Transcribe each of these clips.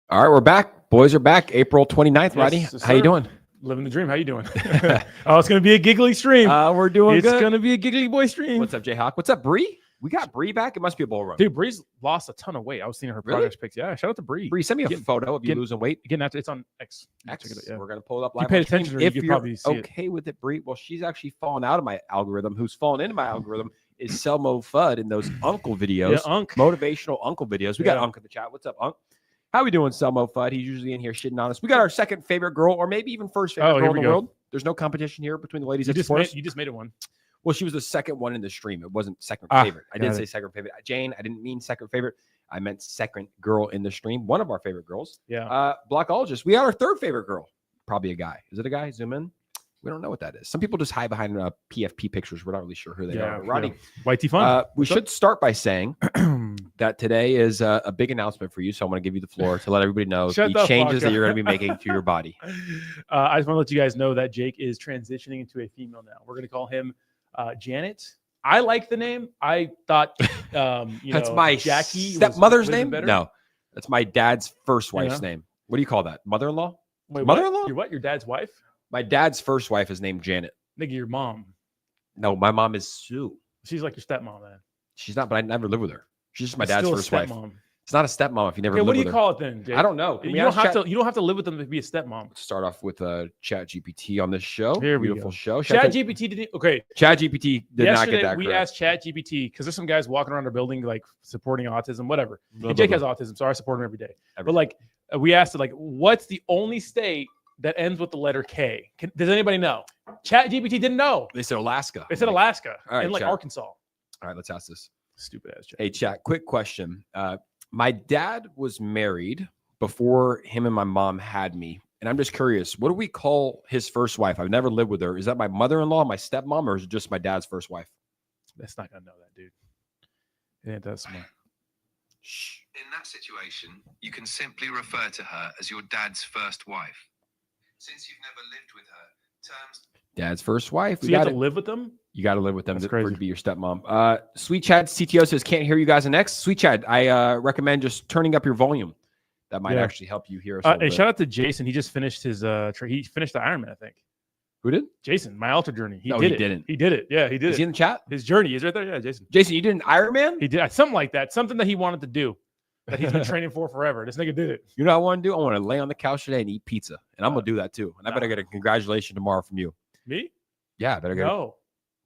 All right, we're back. Boys are back. April 29th, Roddy. Yes, How you doing? Living the dream. How you doing? Oh, it's going to be a giggly stream. We're doing It's good. going to be a giggly boy stream. What's up, Jayhawk? What's up, Bree? We got Bree back. It must be a bull run. Dude, Bree's lost a ton of weight. I was seeing her Really? progress pics. Yeah, shout out to Bree. Bree, send me a photo of you losing weight. Again, after it's on X. X. Check it out, yeah. We're going to pull it up If you live. paid on stream. attention to her, if you could you're probably see okay with it, Bree, well, she's actually fallen out of my algorithm. Who's fallen into my algorithm is Selmo Fudd in those uncle videos. Yeah, Unc. Motivational uncle videos. We got Unc in the chat. What's up, Unc? How we doing, Selmo Fudd? He's usually in here shitting on us. We got our second favorite girl, or maybe even first favorite girl in the world. There's no competition here between the ladies. You just made it one. Well, she was the second one in the stream. It wasn't second favorite. I didn't say second favorite. Jane, I didn't mean second favorite. I meant second girl in the stream. One of our favorite girls. Yeah. Blockologist. We got our third favorite girl. Probably a guy. Is it a guy? Zoom in. We don't know what that is. Some people just hide behind PFP pictures. We're not really sure who they are. Roddy, White Tea Fun. we should start by saying that today is a big announcement for you. So I want to give you the floor to let everybody know the changes that you're going to be making to your body. I just want to let you guys know that Jake is transitioning into a female now. We're going to call him Janet. I like the name. I thought, that's my Jackie stepmother's name. No, that's my dad's first wife's name. What do you call that? Mother-in-law? Wait, mother-in-law? Your what? Your dad's wife? My dad's first wife is named Janet. Nigga, your mom. No, my mom is Sue. She's like your stepmom, man. She's not, but I never lived with her. She's just my dad's first wife. Stepmom. It's not a stepmom if you never lived with her. What do you call it then, Jake? I don't know. You don't have to live with them to be a stepmom. Let's start off with Chat GPT on this show. Here we Beautiful go. show. Chat GPT didn't. Okay. Chat GPT did not get that. We correct. asked Chat GPT because there's some guys walking around our building like supporting autism, whatever. And Jake has autism, so I support him every day. But like, we asked it, like, what's the only state that ends with the letter K? Does anybody know? Chat GPT didn't know. They said Alaska. They said Alaska. All right, and like chat. Arkansas. All right, let's ask this. Stupid ass chat. Hey, chat. Quick question. My dad was married before him and my mom had me. And I'm just curious, what do we call his first wife? I've never lived with her. Is that my mother-in-law, my stepmom, or is it just my dad's first wife? That's not going to know that, dude. It ain't that smart. Shh. In that situation, you can simply refer to her as your dad's first wife. Since you've never lived with her, terms... Dad's first wife. So you have to live with them? You got to live with them That's for crazy. to be your stepmom. Sweet Chad CTO says, can't hear you guys next. Sweet Chad, I recommend just turning up your volume. That might actually help you hear us. And shout out to Jason. He just finished his he finished the Ironman, I think. Who did? Jason, my Ultra journey. He didn't. He did it. Yeah, he did. Is he in the chat? His journey is right there. Yeah, Jason. Jason, you did an Ironman? He did something like that. Something that he wanted to do. That he's been training for forever. This nigga did it. You know what I want to do? I want to lay on the couch today and eat pizza. And I'm going to do that too. And I better get a congratulations tomorrow from you. Me? Yeah, I better get No.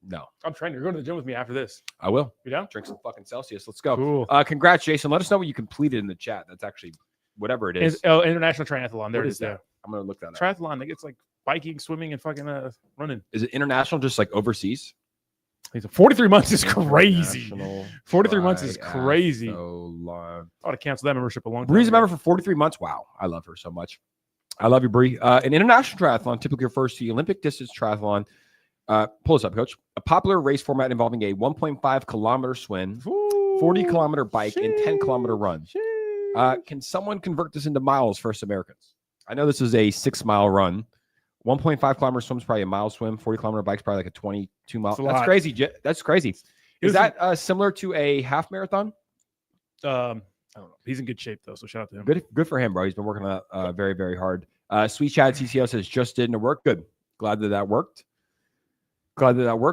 No. I'm training. You're going to the gym with me after this. I will. You down? Drink some fucking Celsius. Let's go. Cool. Congrats, Jason. Let us know what you completed in the chat. That's actually whatever it is. International Triathlon. There What it is is. that? Yeah. I'm going to look that up. Triathlon. Like, it's like biking, swimming, and fucking running. Is it international, just like overseas? 43 months is crazy. International 43 months is crazy. I Triathlon. ought to cancel that membership a long time Bree's a ago. member for 43 months. Wow. I love her so much. I love you, Bree. An international triathlon typically refers to the Olympic distance triathlon. Pull this up, coach. A popular race format involving a 1.5 kilometer swim, 40 kilometer bike, and 10 kilometer run. Can someone convert this into miles for us Americans? I know this is a 6-mile run. 1.5 kilometer swim is probably a mile swim. 40 kilometer bike is probably like a 22 mile. That's crazy. That's crazy. Is that similar to a half marathon? I don't know. He's in good shape though, so shout out to him. Good for him, bro. He's been working on that very, very hard. Sweet Chad CCO says just didn't work. Good. Glad that worked.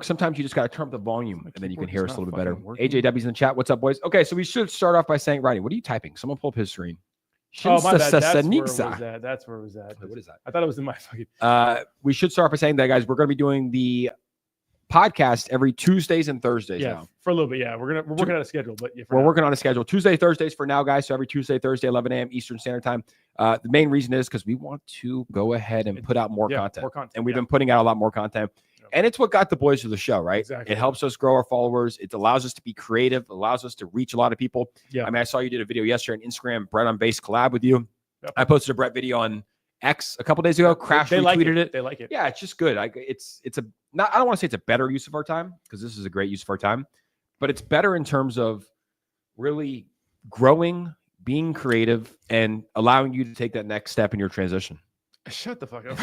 Sometimes you just got to turn up the volume and then you can hear us a little bit better. AJW's in the chat. What's up, boys? Okay, so we should start off by saying, Rodney, what are you typing? Someone pull up his screen. Oh, my bad. That's where it was at. That's where it was at. What is that? I thought it was in my fucking... We should start off by saying that, guys, we're going to be doing the podcast every Tuesdays and Thursdays now. For a little bit, yeah. We're working on a schedule, but yeah, we're working on a schedule. Tuesday, Thursdays for now, guys. So every Tuesday, Thursday, 11 a.m. Eastern Standard Time. The main reason is because we want to go ahead and put out more content. And we've been putting out a lot more content. And it's what got the boys to the show, right? Exactly. It helps us grow our followers. It allows us to be creative. Allows us to reach a lot of people. Yeah. I mean, I saw you did a video yesterday on Instagram, Brett on Base collab with you. Yep. I posted a Brett video on X a couple days ago. Crash retweeted it. They like it. Yeah, it's just good. It's a not. I don't want to say it's a better use of our time because this is a great use of our time, but it's better in terms of really growing, being creative, and allowing you to take that next step in your transition. Shut the fuck up.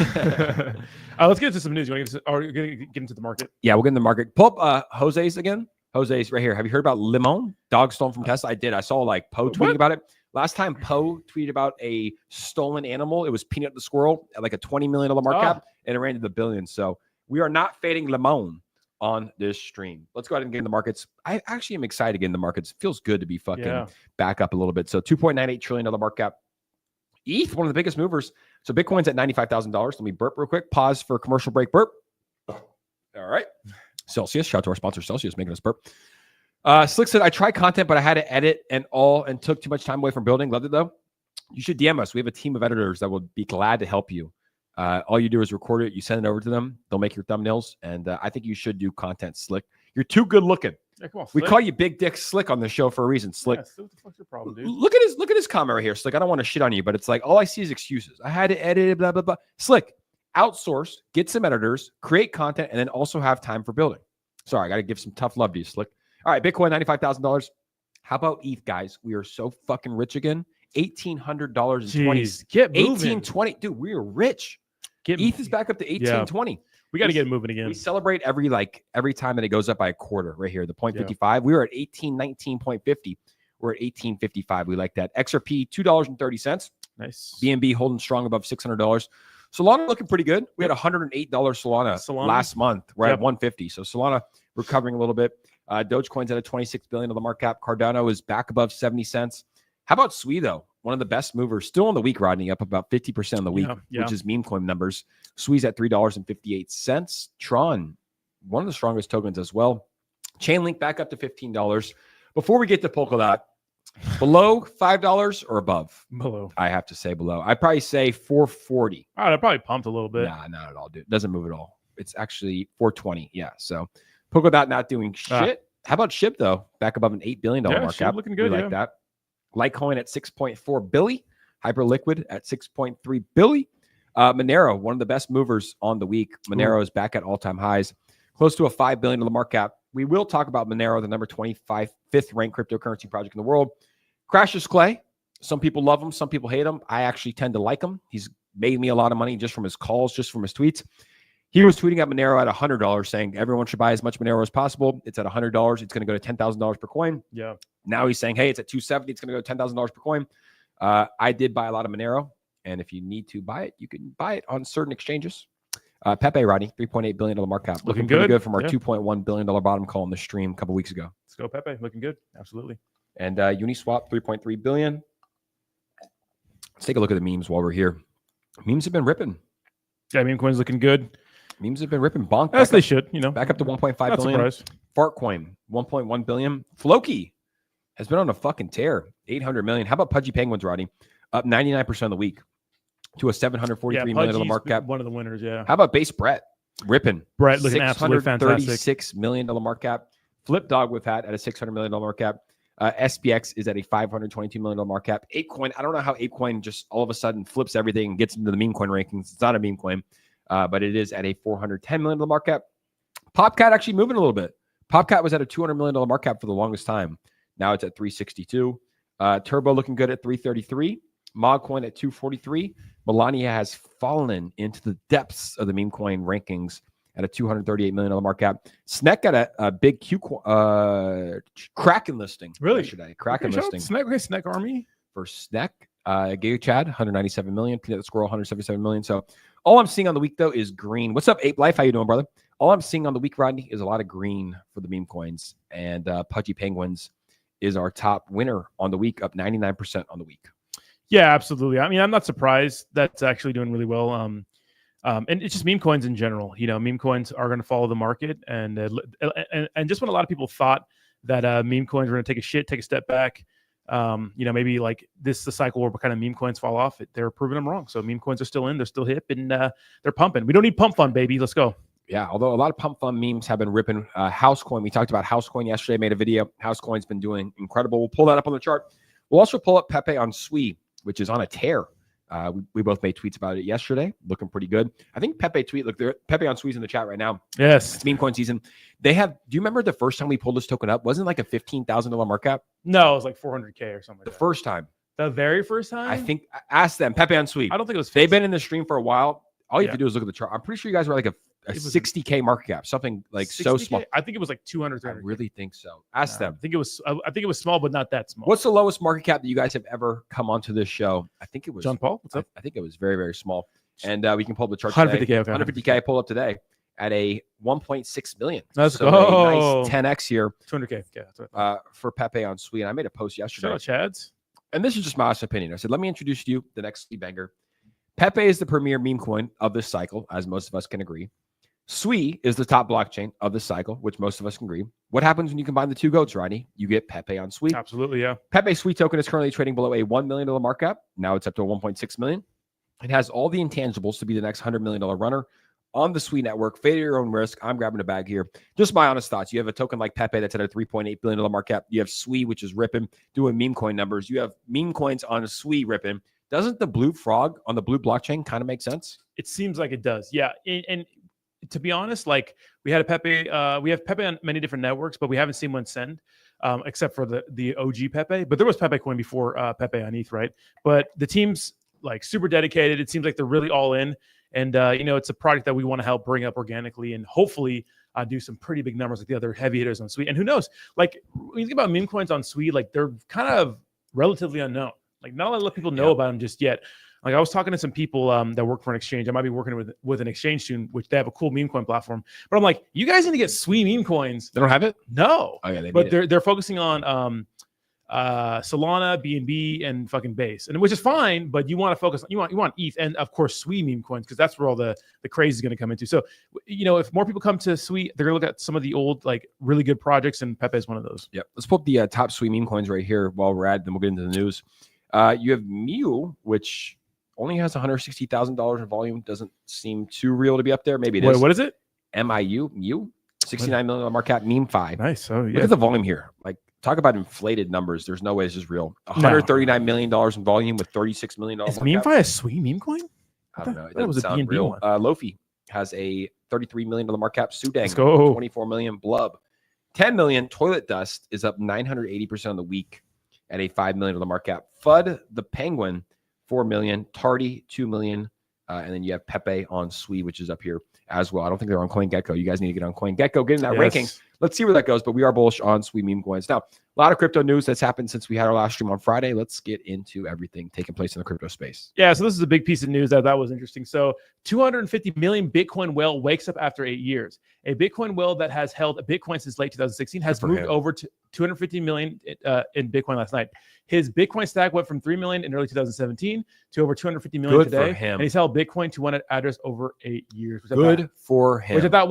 Let's get into some news. You want to get into the market? Yeah, we'll get in the market. Pull up Jose's again. Jose's right here. Have you heard about Limon? Dog stolen from Tesla? I did. I saw like Poe tweeting about it. Last time Poe tweeted about a stolen animal, it was Peanut the squirrel at like a $20 million market cap, and it ran to the billions. So we are not fading Lemon on this stream. Let's go ahead and get in the markets. I actually am excited to get in the markets. It feels good to be fucking back up a little bit. So $2.98 trillion market cap. ETH, one of the biggest movers. So Bitcoin's at $95,000. Let me burp real quick. Pause for commercial break. Burp. All right. Celsius. Shout out to our sponsor, Celsius, making us burp. Slick said, I tried content, but I had to edit and took too much time away from building. Loved it, though. You should DM us. We have a team of editors that will be glad to help you. All you do is record it. You send it over to them. They'll make your thumbnails. And I think you should do content, Slick. You're too good looking. Yeah, come on, we Slick. call you Big Dick Slick on the show for a reason, Slick. Yeah, what the fuck's your problem, dude? Look at his comment right here, Slick. I don't want to shit on you, but it's like all I see is excuses. I had to edit it, blah, blah, blah. Slick, outsource, get some editors, create content, and then also have time for building. Sorry, I got to give some tough love to you, Slick. All right, Bitcoin, $95,000. How about ETH, guys? We are so fucking rich again. $1,800.20. Get moving. 1820. Dude, we are rich. ETH is back up to 1820. We got to get moving again. We celebrate every time that it goes up by a quarter right here. The 0.55. We were at 1819.50. We're at 1855. We like that. XRP, $2.30. Nice. BNB holding strong above $600. Solana looking pretty good. We had $108 Solana last month. We're at 150. So Solana recovering a little bit. Dogecoin's at a $26 billion market cap. Cardano is back above 70 cents. How about SWI, though? One of the best movers. Still on the week, Rodney, up about 50% on the week, which is meme coin numbers. SWI's at $3.58. Tron, one of the strongest tokens as well. Chainlink back up to $15. Before we get to Polkadot, below $5 or above? Below. I have to say below. I'd probably say 440. All right, I probably pumped a little bit. Nah, not at all, dude. Doesn't move at all. It's actually 420. Yeah, so Polkadot not doing shit. How about SHIB, though? Back above an $8 billion market cap. Looking good, we like that. Litecoin at 6.4 billion. Hyperliquid at 6.3 billion. Monero, one of the best movers on the week. Monero is back at all-time highs. Close to a $5 billion market cap. We will talk about Monero, the number 25, fifth ranked cryptocurrency project in the world. Cassius Clay. Some people love him. Some people hate him. I actually tend to like him. He's made me a lot of money just from his calls, just from his tweets. He was tweeting at Monero at $100, saying everyone should buy as much Monero as possible. It's at $100. It's going to go to $10,000 per coin. Yeah. Now he's saying, hey, it's at $270. It's going to go to $10,000 per coin. I did buy a lot of Monero, and if you need to buy it, you can buy it on certain exchanges. Pepe, Rodney, $3.8 billion market cap. Looking pretty good from our $2.1 billion bottom call on the stream a couple weeks ago. Let's go, Pepe. Looking good. Absolutely. And Uniswap, $3.3 billion. Let's take a look at the memes while we're here. Memes have been ripping. Yeah, meme coin's looking good. Memes have been ripping. Bonk. As they should, Back up to 1.5 Not billion. surprised. Fartcoin, 1.1 billion. Floki has been on a fucking tear. 800 million. How about Pudgy Penguins, Rodney? Up 99% of the week to a $743 million market cap. One of the winners, yeah. How about Base Brett? Ripping. Brett looking absolutely fantastic. $636 million market cap. Flip Dog with that at a $600 million market cap. SPX is at a $522 million market cap. ApeCoin, I don't know how ApeCoin just all of a sudden flips everything and gets into the meme coin rankings. It's not a meme coin, but it is at a $410 million market cap. PopCat actually moving a little bit. PopCat was at a $200 million market cap for the longest time. Now it's at 362. Turbo looking good at 333. MogCoin at 243. Melania has fallen into the depths of the meme coin rankings at a $238 million market cap. Sneck got a big Kraken listing. Really? Yesterday. Kraken listing. Sneck Army. For Sneck, Giga Chad, 197 million. Peanut the Squirrel, 177 million. So all I'm seeing on the week, though, is green. What's up, Ape Life? How you doing, brother? All I'm seeing on the week, Rodney, is a lot of green for the meme coins. And Pudgy Penguins is our top winner on the week, up 99% on the week. Yeah, absolutely. I mean, I'm not surprised. That's actually doing really well. And it's just meme coins in general. Meme coins are going to follow the market. And just when a lot of people thought that meme coins were going to take a step back, maybe like this is the cycle where kind of meme coins fall off. They're proving them wrong. So meme coins are still in. They're still hip, and they're pumping. We don't need pump fun, baby. Let's go. Yeah, although a lot of pump fun memes have been ripping. Housecoin, we talked about Housecoin yesterday, made a video. Housecoin's been doing incredible. We'll pull that up on the chart. We'll also pull up Pepe on SWI, which is on a tear. We both made tweets about it yesterday, looking pretty good. I think Pepe Pepe on SWI's in the chat right now. Yes. It's meme coin season. Do you remember the first time we pulled this token up? Wasn't it like a $15,000 market cap? No, it was like 400K or something. The first time. The very first time? I think, ask them, Pepe on SWI. I don't think it was. They've been in the stream for a while. All you have to do is look at the chart. I'm pretty sure you guys were like a 60K market cap, something like 60K? so small. I think it was like 200, I 300. really think so. Ask them. I think it was small, but not that small. What's the lowest market cap that you guys have ever come onto this show? I think it was John Paul? What's up? I think it was very, very small. And we can pull up the chart 150K. today. Okay, 150K pull up today at a 1.6 million. Let's so go. A nice 10x here 200K. Yeah, that's what for Pepe on Sweet. I made a post yesterday. Shout out Chads. And this is just my honest opinion. I said, let me introduce to you the next Sweet banger. Pepe is the premier meme coin of this cycle, as most of us can agree. Sui is the top blockchain of this cycle, which most of us can agree. What happens when you combine the two goats, Rodney? You get Pepe on Sui. Absolutely, yeah. Pepe Sui token is currently trading below a $1 million market cap. Now it's up to a 1.6 million. It has all the intangibles to be the next $100 million runner on the Sui network. Fade at your own risk. I'm grabbing a bag here. Just my honest thoughts. You have a token like Pepe that's at a $3.8 billion market cap. You have Sui, which is ripping, doing meme coin numbers. You have meme coins on a Sui ripping. Doesn't the blue frog on the blue blockchain kind of make sense? It seems like it does. Yeah. And to be honest, like we had a Pepe, we have Pepe on many different networks, but we haven't seen one send except for the OG Pepe. But there was Pepe coin before Pepe on ETH, right? But the team's like super dedicated. It seems like they're really all in. And, it's a product that we want to help bring up organically and hopefully do some pretty big numbers like the other heavy hitters on Sui. And who knows, like when you think about meme coins on Sui, like they're kind of relatively unknown. Like not a lot of people know about them just yet. Like I was talking to some people that work for an exchange. I might be working with an exchange soon, which they have a cool meme coin platform. But I'm like, you guys need to get Sui meme coins. They don't have it? No. Oh, yeah, but they're focusing on Solana, BNB, and fucking Base, and which is fine. But you want to focus. You want ETH and of course Sui meme coins because that's where all the craze is going to come into. So if more people come to Sui, they're going to look at some of the old like really good projects, and Pepe is one of those. Yep. Let's pull up the top Sui meme coins right here while we're at. Then we'll get into the news. You have Mew, which only has $160,000 in volume. Doesn't seem too real to be up there. Maybe it is. What is it? Mew, $69 million market cap, meme 5. Nice. Oh yeah. Look at the volume here. Like talk about inflated numbers. There's no way this is real. $139 million in volume with $36 million. Is meme 5 a Sui meme coin? I don't know. It that was a sound BNB real. one. Lofi has a $33 million market cap. Sudang, Let's go. 24 million. Blub, 10 million. Toilet Dust is up 980% on the week at a $5 million market cap. Fud the Penguin, 4 million. Tardy, 2 million. And then you have Pepe on Sui, which is up here as well. I don't think they're on CoinGecko. You guys need to get on CoinGecko, get in that ranking. Let's see where that goes. But we are bullish on Sui meme coins. Now, a lot of crypto news that's happened since we had our last stream on Friday. Let's get into everything taking place in the crypto space. Yeah, so this is a big piece of news that was interesting. So 250 million Bitcoin whale wakes up after 8 years. A Bitcoin whale that has held a Bitcoin since late 2016 has moved over to 250 million in Bitcoin last night. His Bitcoin stack went from 3 million in early 2017 to over 250 million today. For him. And he's held Bitcoin to one address over 8 years. Good for him. Which I thought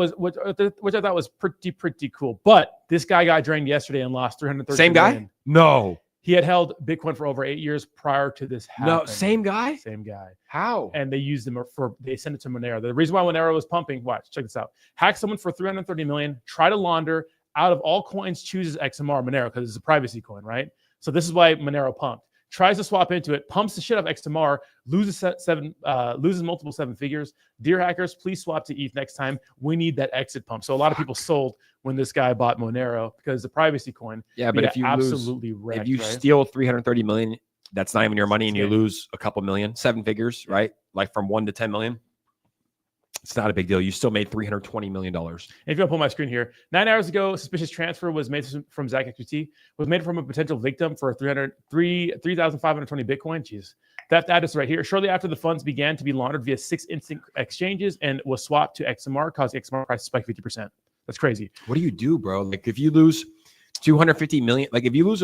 was pretty cool. But this guy got drained yesterday and lost 330 Same million. guy? No. He had held Bitcoin for over 8 years prior to this happening. No, same guy? Same guy. How? And they used them they sent it to Monero. The reason why Monero was pumping, watch, check this out. Hack someone for 330 million, try to launder, out of all coins, chooses XMR Monero because it's a privacy coin, right? So this is why Monero pumped. Tries to swap into it, pumps the shit out of XMR, loses multiple 7 figures. Dear hackers, please swap to ETH next time. We need that exit pump. So a lot of people sold when this guy bought Monero because it's a privacy coin. Yeah, but if you absolutely wrecked, if you right? steal 330 million, that's not even your money, and you Yeah. lose a couple million, 7 figures, right? Like from 1 to 10 million. It's not a big deal. You still made $320 million. And if you want to pull my screen here, 9 hours ago, suspicious transfer was made from ZachXBT, was made from a potential victim for 3,520 Bitcoin. Jeez. That address right here. Shortly after the funds began to be laundered via 6 instant exchanges and was swapped to XMR, causing XMR price to spike 50%. That's crazy. What do you do, bro? Like if you lose 250 million, like if you lose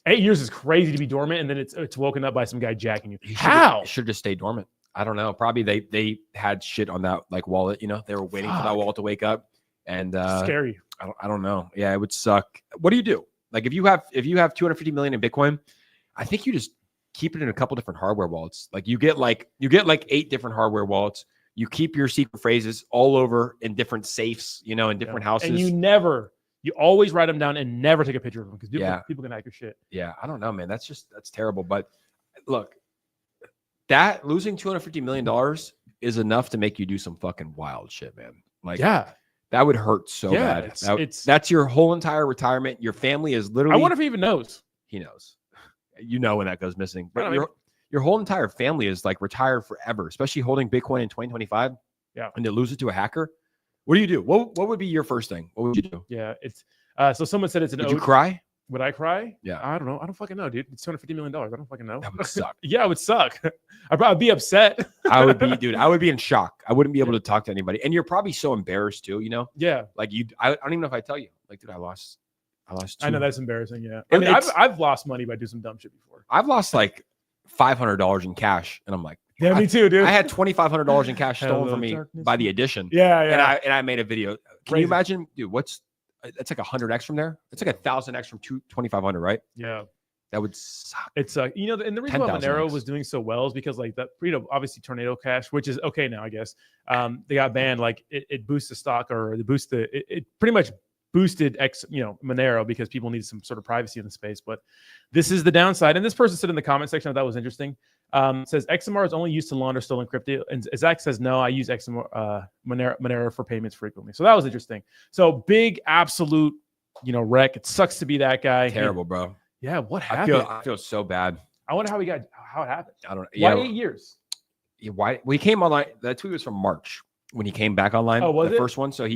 8 years is crazy to be dormant, and then it's woken up by some guy jacking you. How? Should just stay dormant. I don't know. Probably they had shit on that like wallet. They were waiting for that wallet to wake up, and scary. I don't know. Yeah, it would suck. What do you do? Like if you have 250 million in Bitcoin, I think you just keep it in a couple different hardware wallets. Like you get like 8 different hardware wallets. You keep your secret phrases all over in different safes, in different houses. And you always write them down and never take a picture of them because people can hack your shit. Yeah, I don't know, man. That's terrible. But look, that losing $250 million is enough to make you do some fucking wild shit, man. Like, yeah, that would hurt so bad. That's your whole entire retirement. Your family is literally. I wonder if he even knows. He knows. When that goes missing. But your whole entire family is like retired forever, especially holding Bitcoin in 2025. Yeah. And to lose it to a hacker. What do you do? What would be your first thing? What would you do? Yeah, it's so someone said it's an Would you ode. cry? Would I cry? Yeah. I don't know. I don't fucking know, dude. It's $250 million. I don't fucking know. That would suck. Yeah, it would suck. I'd probably be upset. I would be, dude. I would be in shock. I wouldn't be able to talk to anybody. And you're probably so embarrassed too, you know? Yeah. Like I don't even know if I tell you. Like, dude, I lost. I know that's embarrassing. Yeah. And I mean, I've lost money by doing some dumb shit before. I've lost like $500 in cash, and I'm like, Yeah, me too, dude. I had $2,500 in cash stolen Hello, from me darkness. by the Edition. Yeah, yeah. And I made a video. Can Crazy. you imagine, dude? That's like 100x from there. It's like 1,000x from 2,500, right? Yeah. That would suck. It's and the reason why 10,000 Monero X. was doing so well is because like that, obviously Tornado Cash, which is okay now, I guess. They got banned. Like it boosts the stock, or it pretty much boosted Monero because people need some sort of privacy in the space. But this is the downside. And this person said in the comment section that was interesting. It says XMR is only used to launder stolen crypto, and Zach says no, I use XMR Monero for payments frequently. So that was interesting. So big absolute wreck. It sucks to be that guy. Terrible, bro. Yeah, what happened? I feel so bad. I wonder how it happened. I don't know. Why Yeah. 8 years? Why? Well, he came online. That tweet was from March when he came back online. Oh, was the it? first one? So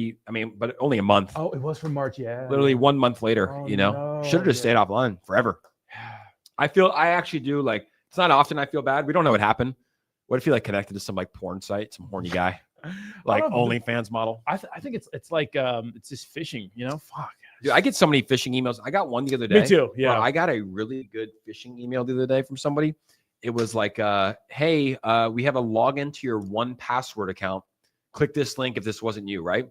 but only a month. Oh, it was from March. Yeah. Literally 1 month later, Oh, should have just stayed offline forever. I actually do, like, it's not often I feel bad. We don't know what happened. What if he like connected to some like porn site, some horny guy, like OnlyFans model? I think it's like it's just phishing, Fuck. Dude, I get so many phishing emails. I got one the other day. Me too. Yeah. I got a really good phishing email the other day from somebody. It was like, hey, we have a login to your 1Password account. Click this link if this wasn't you, right?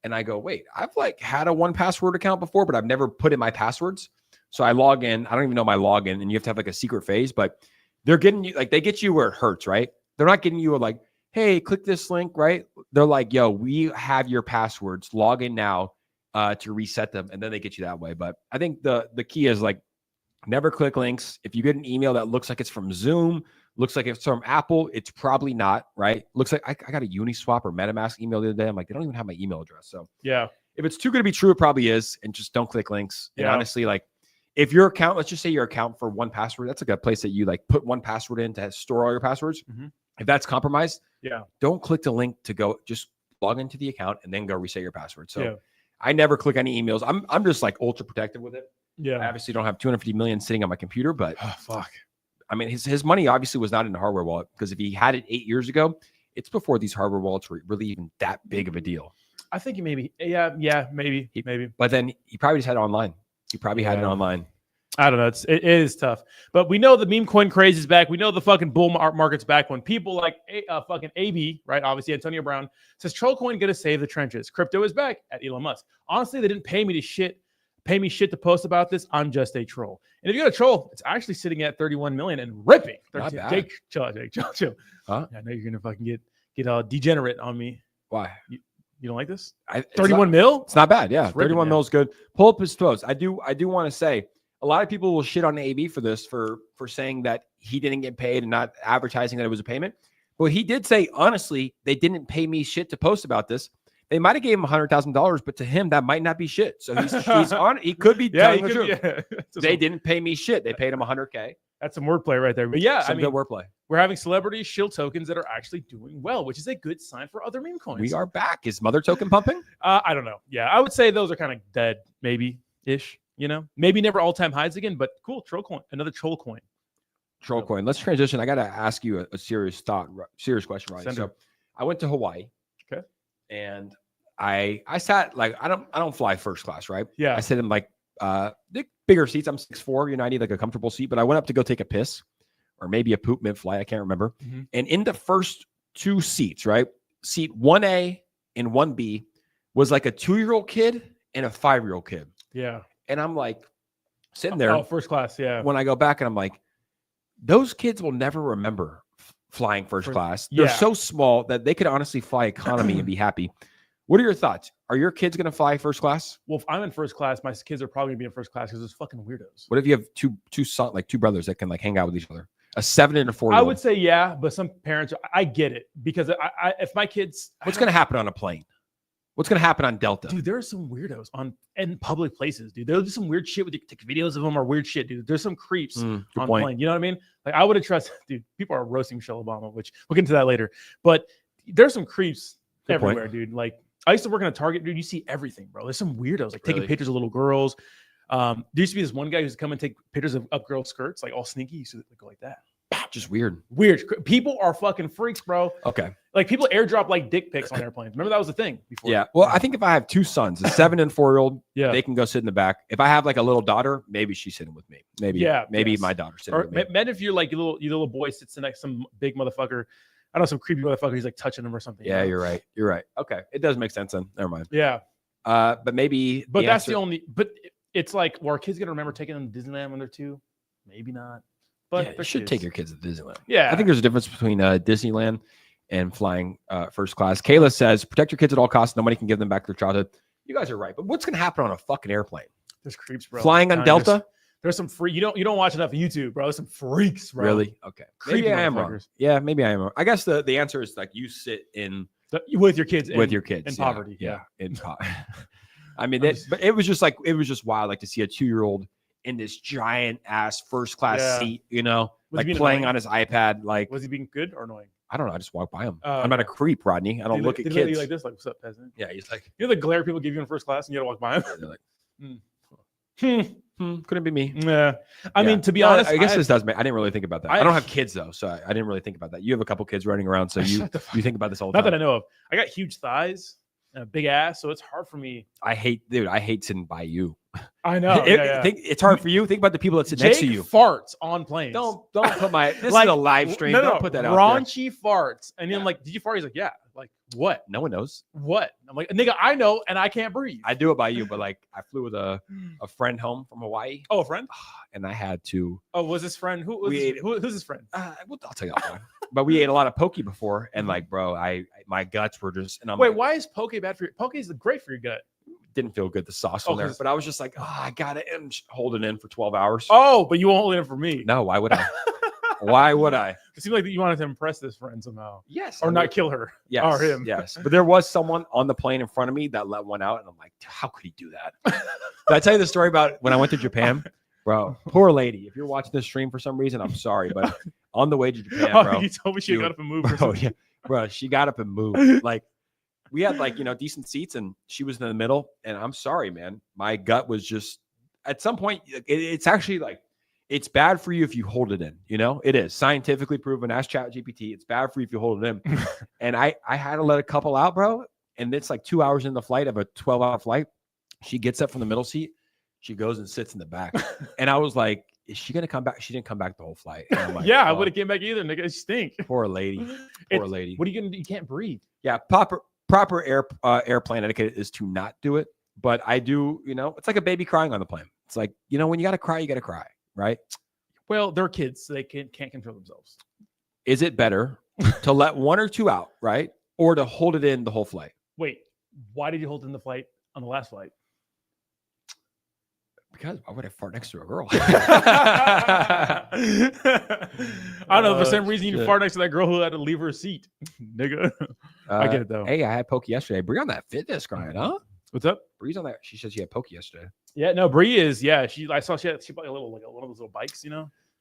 And I go, wait, I've like had a 1Password account before, but I've never put in my passwords. So I log in. I don't even know my login, and you have to have like a secret phase, but they're getting you, like, they get you where it hurts, right? They're not getting you like, hey, click this link, right? They're like, yo, we have your passwords. Log in now to reset them, and then they get you that way. But I think the key is like, never click links. If you get an email that looks like it's from Zoom, looks like it's from Apple, it's probably not, right? Looks like I got a Uniswap or MetaMask email the other day. I'm like, they don't even have my email address. So yeah, if it's too good to be true, it probably is. And just don't click links. And Yeah. honestly, like, if your account, let's just say your account for 1Password, that's like a place that you like put 1Password in to store all your passwords. Mhm. If that's compromised, Yeah. don't click the link to go, just log into the account and then go reset your password. So Yeah. I never click any emails. I'm just like ultra protective with it. I Yeah. obviously don't have 250 million sitting on my computer, but Oh, fuck. I mean, his money obviously was not in the hardware wallet, because if he had it 8 years ago, it's before these hardware wallets were really even that big of a deal. I think maybe. Yeah. Maybe. But then he probably just had it online. He probably had it Yeah. online. I don't know. It is tough, but we know the meme coin craze is back. We know the fucking bull market's back when people like fucking AB, right? Obviously, Antonio Brown says troll coin gonna save the trenches. Crypto is back at Elon Musk. Honestly, they didn't pay me shit to post about this. I'm just a troll. And if you're a troll, it's actually sitting at 31 million and ripping. Not bad. Jake, chill. Huh? I know you're gonna fucking get all degenerate on me. Why? You don't like this? It's 31 mil? It's not bad. Yeah. It's ripping, 31 man. mil is good. Pull up his post. I do want to say, a lot of people will shit on AB for this, for saying that he didn't get paid and not advertising that it was a payment. But he did say, honestly, they didn't pay me shit to post about this. They might have gave him $100,000, but to him, that might not be shit. So he's on. He could be telling the truth. They didn't pay me shit. They paid him $100K. That's some wordplay right there. But yeah, Some good wordplay. we're having celebrities shield tokens that are actually doing well, which is a good sign for other meme coins. We are back. Is Mother Token pumping? I don't know. Yeah, I would say those are kind of dead, maybe ish. Maybe never all-time highs again, but cool. Troll coin, another troll coin. Troll coin. Let's transition. I got to ask you a serious question, Ryan. Send So her. I went to Hawaii. Okay. And I sat, like, I don't fly first class, right? Yeah. I sit in like the bigger seats. I'm 6'4", I need like a comfortable seat, but I went up to go take a piss or maybe a poop mid-flight. I can't remember. Mhm. And in the first two seats, right? Seat 1A and 1B was like a 2-year-old kid and a 5-year-old kid. Yeah. And I'm like sitting there. Oh, first class. Yeah. When I go back, and I'm like, those kids will never remember flying first class. They're yeah. so small that they could honestly fly economy and be happy. What are your thoughts? Are your kids going to fly first class? Well, if I'm in first class, my kids are probably going to be in first class because those fucking weirdos. What if you have two brothers that can like hang out with each other? A 7 and a 4. I would say yeah, but some parents, I get it, because if my kids, What's going to happen on a plane? What's going to happen on Delta? dude, there are some weirdos in public places, dude. There'll do some weird shit with you. Take videos of them or weird shit, dude. There's some creeps Good on point. plane. You know what I mean? Like, I would have trusted, dude. People are roasting Michelle Obama, which we'll get into that later. But there's some creeps Good point. everywhere, dude. Like, I used to work in a Target, dude. You see everything, bro. There's some weirdos like taking Really? pictures of little girls. There used to be this one guy who used to come and take pictures of up girl skirts, like all sneaky. He used to go like that. Just weird. Weird. People are fucking freaks, bro. Okay. Like people airdrop like dick pics on airplanes. Remember that was the thing before? Yeah. Well, I think if I have two sons, a 7 and 4-year-old, Yeah. they can go sit in the back. If I have like a little daughter, maybe she's sitting with me. Maybe, Yes. my daughter's sitting Or with me. imagine if you're like your little boy sits next to some big motherfucker. I know some creepy motherfucker. He's like touching him or something. Yeah, you know? you're right. You're right. Okay. It does make sense then. Never mind. Yeah. But maybe. But that's the only. But it's like, well, are kids gonna remember taking them to Disneyland when they're 2? Maybe not. But Yeah, they you should take your kids to Disneyland. Yeah. I think there's a difference between Disneyland and flying first class. Kayla says, protect your kids at all costs. Nobody can give them back their childhood. You guys are right. But what's going to happen on a fucking airplane? There's creeps, bro. Flying on Delta? There's some free. You don't watch enough YouTube, bro. There's some freaks, bro. Really? Okay. Creepy Maybe I am wrong. motherfuckers. Yeah, maybe I am wrong. I guess the answer is like you sit in With your kids. with your kids in poverty. Yeah. Yeah. In poverty. I mean, but it was just wild, like to see a 2-year-old in this giant ass first class Yeah. seat, you know, Was he like being playing annoying? on his iPad. Like, Was he being good or annoying? I don't know. I just walk by him. Oh, I'm not a okay. creep, Rodney. I don't look at Did he look at kids. you like this, like what's up, peasant? Yeah, he's like, You know the glare people give you in first class, and you gotta walk by him. they're like, couldn't be me. Yeah. I Yeah. mean, to be No, honest, I guess this does make. I didn't really think about that. I, I- don't have kids though, so I didn't really think about that. You have a couple kids running around, so you Shut the fuck you think about this all the not time. that I know of. I got huge thighs and a big ass, so it's hard for me. I hate sitting by you. I know. It's hard for you. Think about the people that sit Jake next to you. farts on planes. Don't put my. This Like, is a live stream. No, Don't put that out there. raunchy farts. And then I'm Yeah. like, did you fart? He's like, yeah. Like, what? No one knows. What? I'm like, nigga, I know, and I can't breathe. I do it by you, but like I flew with a friend home from Hawaii, Oh, a friend? and I had to. Oh, was this friend? Who's his friend? I'll tell you offline. But we ate a lot of poke before, and like, bro, my guts were just. And I'm Wait, like, why is poke bad for you? Poke is great for your gut. didn't feel good. The sauce Oh, on there, 'cause- but I was just like, I got it, and hold it in for 12 hours. Oh, but you won't hold it for me. No, why would I? Why would I? It seemed like you wanted to impress this friend somehow. Yes, Or I not would- kill her. Yes, Or him. yes. But there was someone on the plane in front of me that let one out, and I'm like, how could he do that? Did I tell you the story about when I went to Japan? Bro, poor lady. If you're watching this stream for some reason, I'm sorry, but on the way to Japan, bro, You told me she you- got up and moved. Or bro, something. yeah, bro, she got up and moved. Like, we had like decent seats, and she was in the middle. And I'm sorry, man, my gut was just at some point. It's actually like it's bad for you if you hold it in. It is scientifically proven. Ask ChatGPT. It's bad for you if you hold it in. And I had to let a couple out, bro. And it's like 2 hours in the flight of a 12-hour flight. She gets up from the middle seat. She goes and sits in the back. And I was like, is she gonna come back? She didn't come back the whole flight. And I'm like, Yeah, I fuck, would have came back either, nigga. It stink. poor lady. Poor It's- lady. What are you gonna do? You can't breathe. Yeah, proper airplane etiquette is to not do it. But I do, it's like a baby crying on the plane. It's like, when you got to cry, right? Well, they're kids, so they can't control themselves. Is it better to let one or two out, right? Or to hold it in the whole flight? Wait, why did you hold in the flight on the last flight? Because why would I fart next to a girl? I don't know. For some reason, you shit. fart next to that girl who had to leave her seat, nigga. I get it though. Hey, I had poke yesterday. Bree on that fitness grind, huh? What's up? Bree's on that. She says she had poke yesterday. Yeah, no, Bree is. Yeah, I saw she bought a little like one of those little bikes,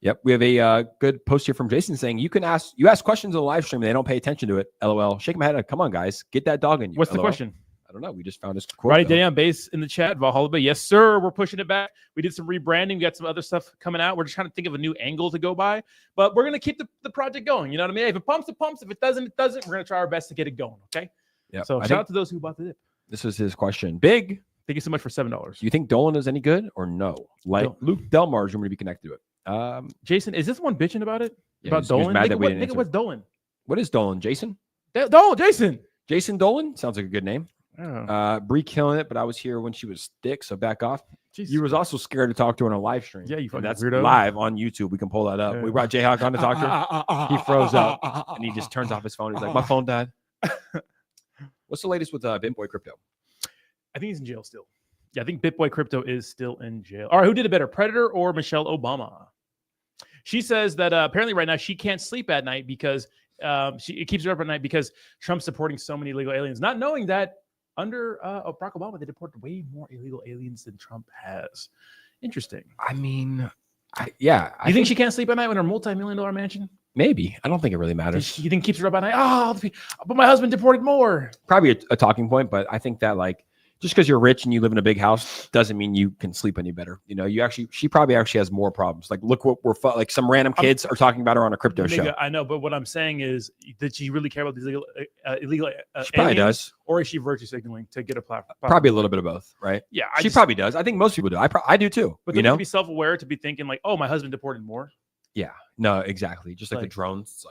Yep. We have a good post here from Jason saying you ask questions on the live stream and they don't pay attention to it. LOL. Shake my head. Come on, guys. Get that dog in you. What's the LOL. question? I don't know. We just found this quote. Roddy though. Day on base in the chat. Valhalla Bay. Yes, sir. We're pushing it back. We did some rebranding. We got some other stuff coming out. We're just trying to think of a new angle to go by. But we're going to keep the project going. You know what I mean? If it pumps, it pumps. If it doesn't, it doesn't. We're going to try our best to get it going. Okay? Yeah. So shout out to those who bought the dip. This was his question. Big. Thank you so much for $7. Do you think Dolan is any good or no? Like Luke Delmar is going to be connected to it. Jason, is this one bitching about it? Yeah, About he was Dolan? mad that we Nigga, didn't answer. what's Dolan? What is Dolan? Jason? Dolan, Jason. Jason Dolan? Sounds like a good name. Oh, Bree killing it, but I was here when she was thick, so back off. Jesus. You was also scared to talk to her on a live stream. Yeah, you And fucking that's weirdo. live on YouTube. We can pull that up. Yeah. We brought Jayhawk on to talk to her. He froze up and he just turns off his phone. He's like, my phone died. What's the latest with Bitboy Crypto? I think he's in jail still. Yeah, I think Bitboy Crypto is still in jail. All right, who did it better, Predator or Michelle Obama? She says that apparently right now she can't sleep at night because it keeps her up at night because Trump's supporting so many illegal aliens, not knowing that under Barack Obama, they deported way more illegal aliens than Trump has. Interesting. I mean, yeah. You think she can't sleep at night in her multi-million-dollar mansion? Maybe. I don't think it really matters. You think it keeps her up at night? Oh, but my husband deported more. Probably a talking point, but I think that like just because you're rich and you live in a big house doesn't mean you can sleep any better. You know, she probably actually has more problems. Like, look what like some random kids are talking about her on a crypto show. I know, but what I'm saying is, did she really care about these illegal she probably does. Or is she virtue signaling to get a platform? Probably a little bit of both, right? Yeah, she probably does. I think most people do. I do too. But you know, be self-aware to be thinking like, oh, my husband deported more. Yeah, no, exactly. Just like the drones, it's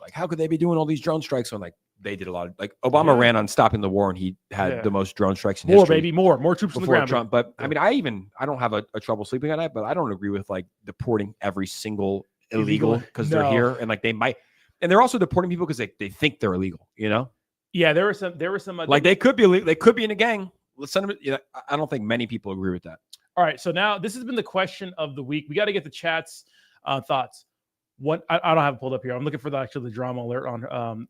like how could they be doing all these drone strikes when like they did a lot of like Obama ran on stopping the war and he had the most drone strikes in history. More troops on the ground. Trump. But I mean, I don't have a trouble sleeping at night, but I don't agree with like deporting every single illegal because they're here and like they might, and they're also deporting people because they think they're illegal. You know? Yeah, there were some like they could be illegal. They could be in a gang. Let's send them. You know, I don't think many people agree with that. All right, so now this has been the question of the week. We got to get the chat's thoughts. What I don't have it pulled up here. I'm looking for the drama alert on.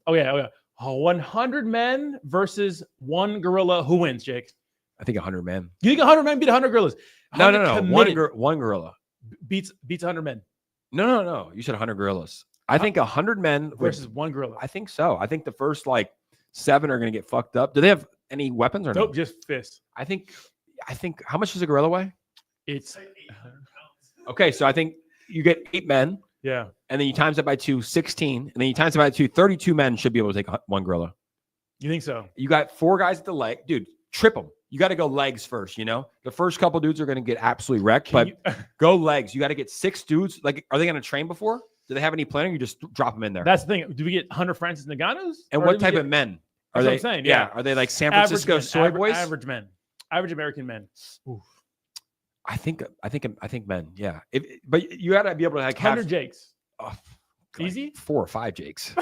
100 men versus one gorilla. Who wins, Jake? I think 100 men. You think 100 men beat 100 gorillas? No. One gorilla beats 100 men. No. You said 100 gorillas. I think 100 men versus one gorilla. I think so. I think the first like 7 are going to get fucked up. Do they have any weapons or no? Nope, just fists. I think. How much does a gorilla weigh? It's okay. So I think you get 8 men. Yeah. And then you times that by 2, 16. And then you times it by 2, 32 men should be able to take one gorilla. You think so? You got 4 guys at the leg. Dude, trip them. You got to go legs first, you know? The first couple dudes are going to get absolutely wrecked, go legs. You got to get 6 dudes. Like, are they going to train before? Do they have any planning? You just drop them in there. That's the thing. Do we get Hunter Francis Ngannou's? And what type of men? Are they? What I'm saying. Yeah. Are they like San Francisco soy boys? Average men. Average American men. Oof. I think men. Yeah. But you got to be able to like 100 Jakes. Easy? 4 or 5 Jakes.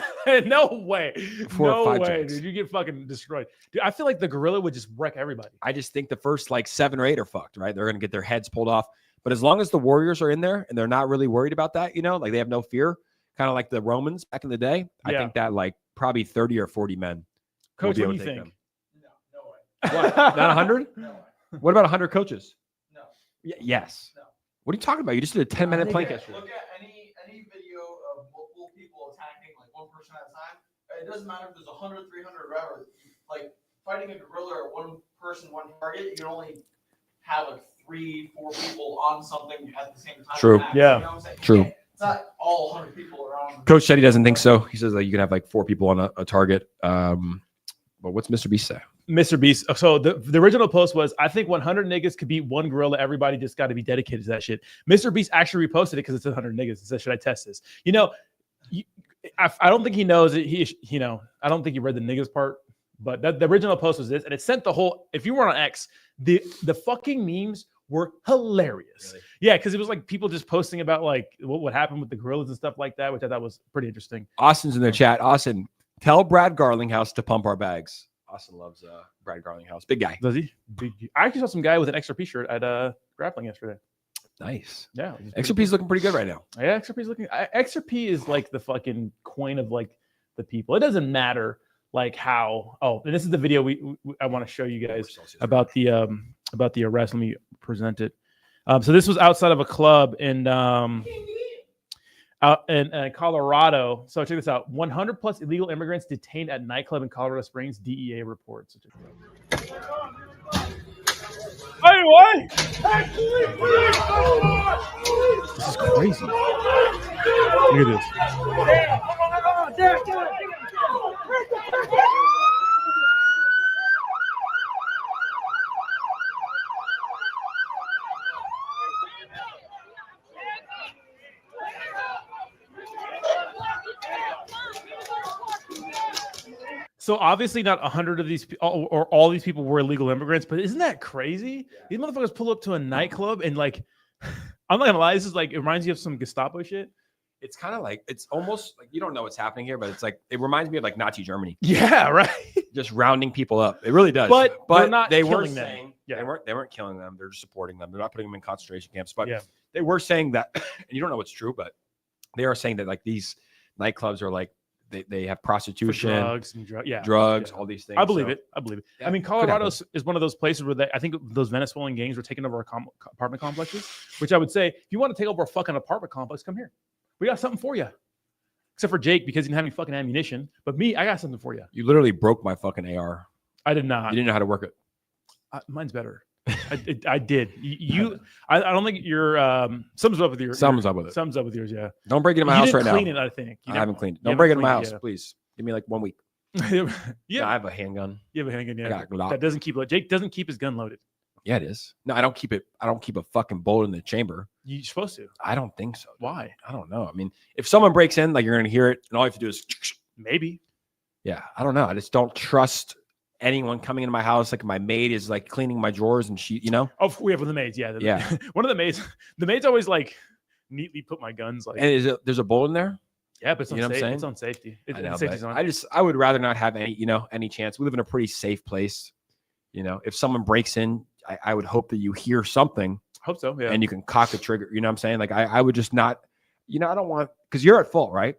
No way. 4 or 5 way, Jakes. dude. You get fucking destroyed. Dude, I feel like the gorilla would just wreck everybody. I just think the first like 7 or 8 are fucked, right? They're going to get their heads pulled off. But as long as the warriors are in there and they're not really worried about that, you know, like they have no fear, kind of like the Romans back in the day, I think that like probably 30 or 40 men. Coach, what do you think? No way. What? Not 100? No way. What about 100 coaches? No. Yes. No. What are you talking about? You just did a 10-minute plank yesterday. Look at any video of multiple people attacking like one person at a time. It doesn't matter if there's 100, 300, whatever. Like fighting a gorilla or one person, one target, you can only have like 3, 4 people on something at the same time. True. Yeah. You know what I'm saying? True. It's not all 100 people around. Coach said he doesn't think so. He says that you can have like 4 people on a target. But what's Mr. Beast say? Mr. Beast. So the original post was, I think 100 niggas could beat one gorilla. Everybody just got to be dedicated to that shit. Mr. Beast actually reposted it because it's 100 niggas. He said, should I test this? You know, I don't think he knows it. I don't think he read the niggas part, but the original post was this, and it sent the whole, if you were on X, the fucking memes were hilarious. Really? Yeah, because it was like people just posting about like what happened with the gorillas and stuff like that, which I thought was pretty interesting. Austin's in the chat. Austin, tell Brad Garlinghouse to pump our bags. Austin loves Brad Garlinghouse. Big guy. Does he? I actually saw some guy with an XRP shirt at grappling yesterday. Nice. Yeah. XRP's looking pretty good right now. Yeah, XRP's looking. XRP is like the fucking coin of like the people. It doesn't matter like how. Oh, and this is the video I want to show you guys about the arrest. Let me present it. So this was outside of a club in out in Colorado. So check this out. 100 plus illegal immigrants detained at nightclub in Colorado Springs, DEA reports. Hey, what? This is crazy. Look at this. So obviously not 100 of these or all these people were illegal immigrants, but isn't that crazy? Yeah. These motherfuckers pull up to a nightclub and like, I'm not gonna lie, this is like, it reminds you of some Gestapo shit. It's kind of like, it's almost like, you don't know what's happening here, but it's like, it reminds me of like Nazi Germany. Yeah, right. Just rounding people up. It really does. But not they were saying, them. Yeah. They weren't killing them. They're just supporting them. They're not putting them in concentration camps, but yeah. They were saying that, and you don't know what's true, but they are saying that like these nightclubs are like, they have prostitution, drugs, all these things. I believe it. Yeah, I mean, Colorado is one of those places where I think those Venezuelan gangs were taking over apartment complexes, which I would say, if you want to take over a fucking apartment complex, come here. We got something for you. except for Jake because he didn't have any fucking ammunition. But me, I got something for you. You literally broke my fucking AR. I did not. You didn't know how to work it. Mine's better. I did. I don't think your sums up with your. Sums up with it. Sums up with yours. Yeah. Don't break it in my house right now. Clean it. I think. I haven't cleaned it. Don't break it in my house, please. Give me like 1 week. Yeah. I have a handgun. You have a handgun. Yeah. I got a Glock. That doesn't keep. Jake doesn't keep his gun loaded. Yeah, it is. No, I don't keep it. I don't keep a fucking bullet in the chamber. You're supposed to. I don't think so. Why? I don't know. I mean, if someone breaks in, like you're gonna hear it, and all you have to do is maybe. Yeah, I don't know. I just don't trust anyone coming into my house. Like my maid is like cleaning my drawers, and she, Oh, we have one of the maids. Yeah. Yeah. One of the maids. The maids always like neatly put my guns like. And there's a bullet in there? Yeah, but it's, you know what I'm saying? It's on safety. I know, I would rather not have any chance. We live in a pretty safe place. If someone breaks in, I would hope that you hear something. Hope so, yeah. And you can cock a trigger. You know what I'm saying? Like I would just not, I don't want, because you're at fault, right?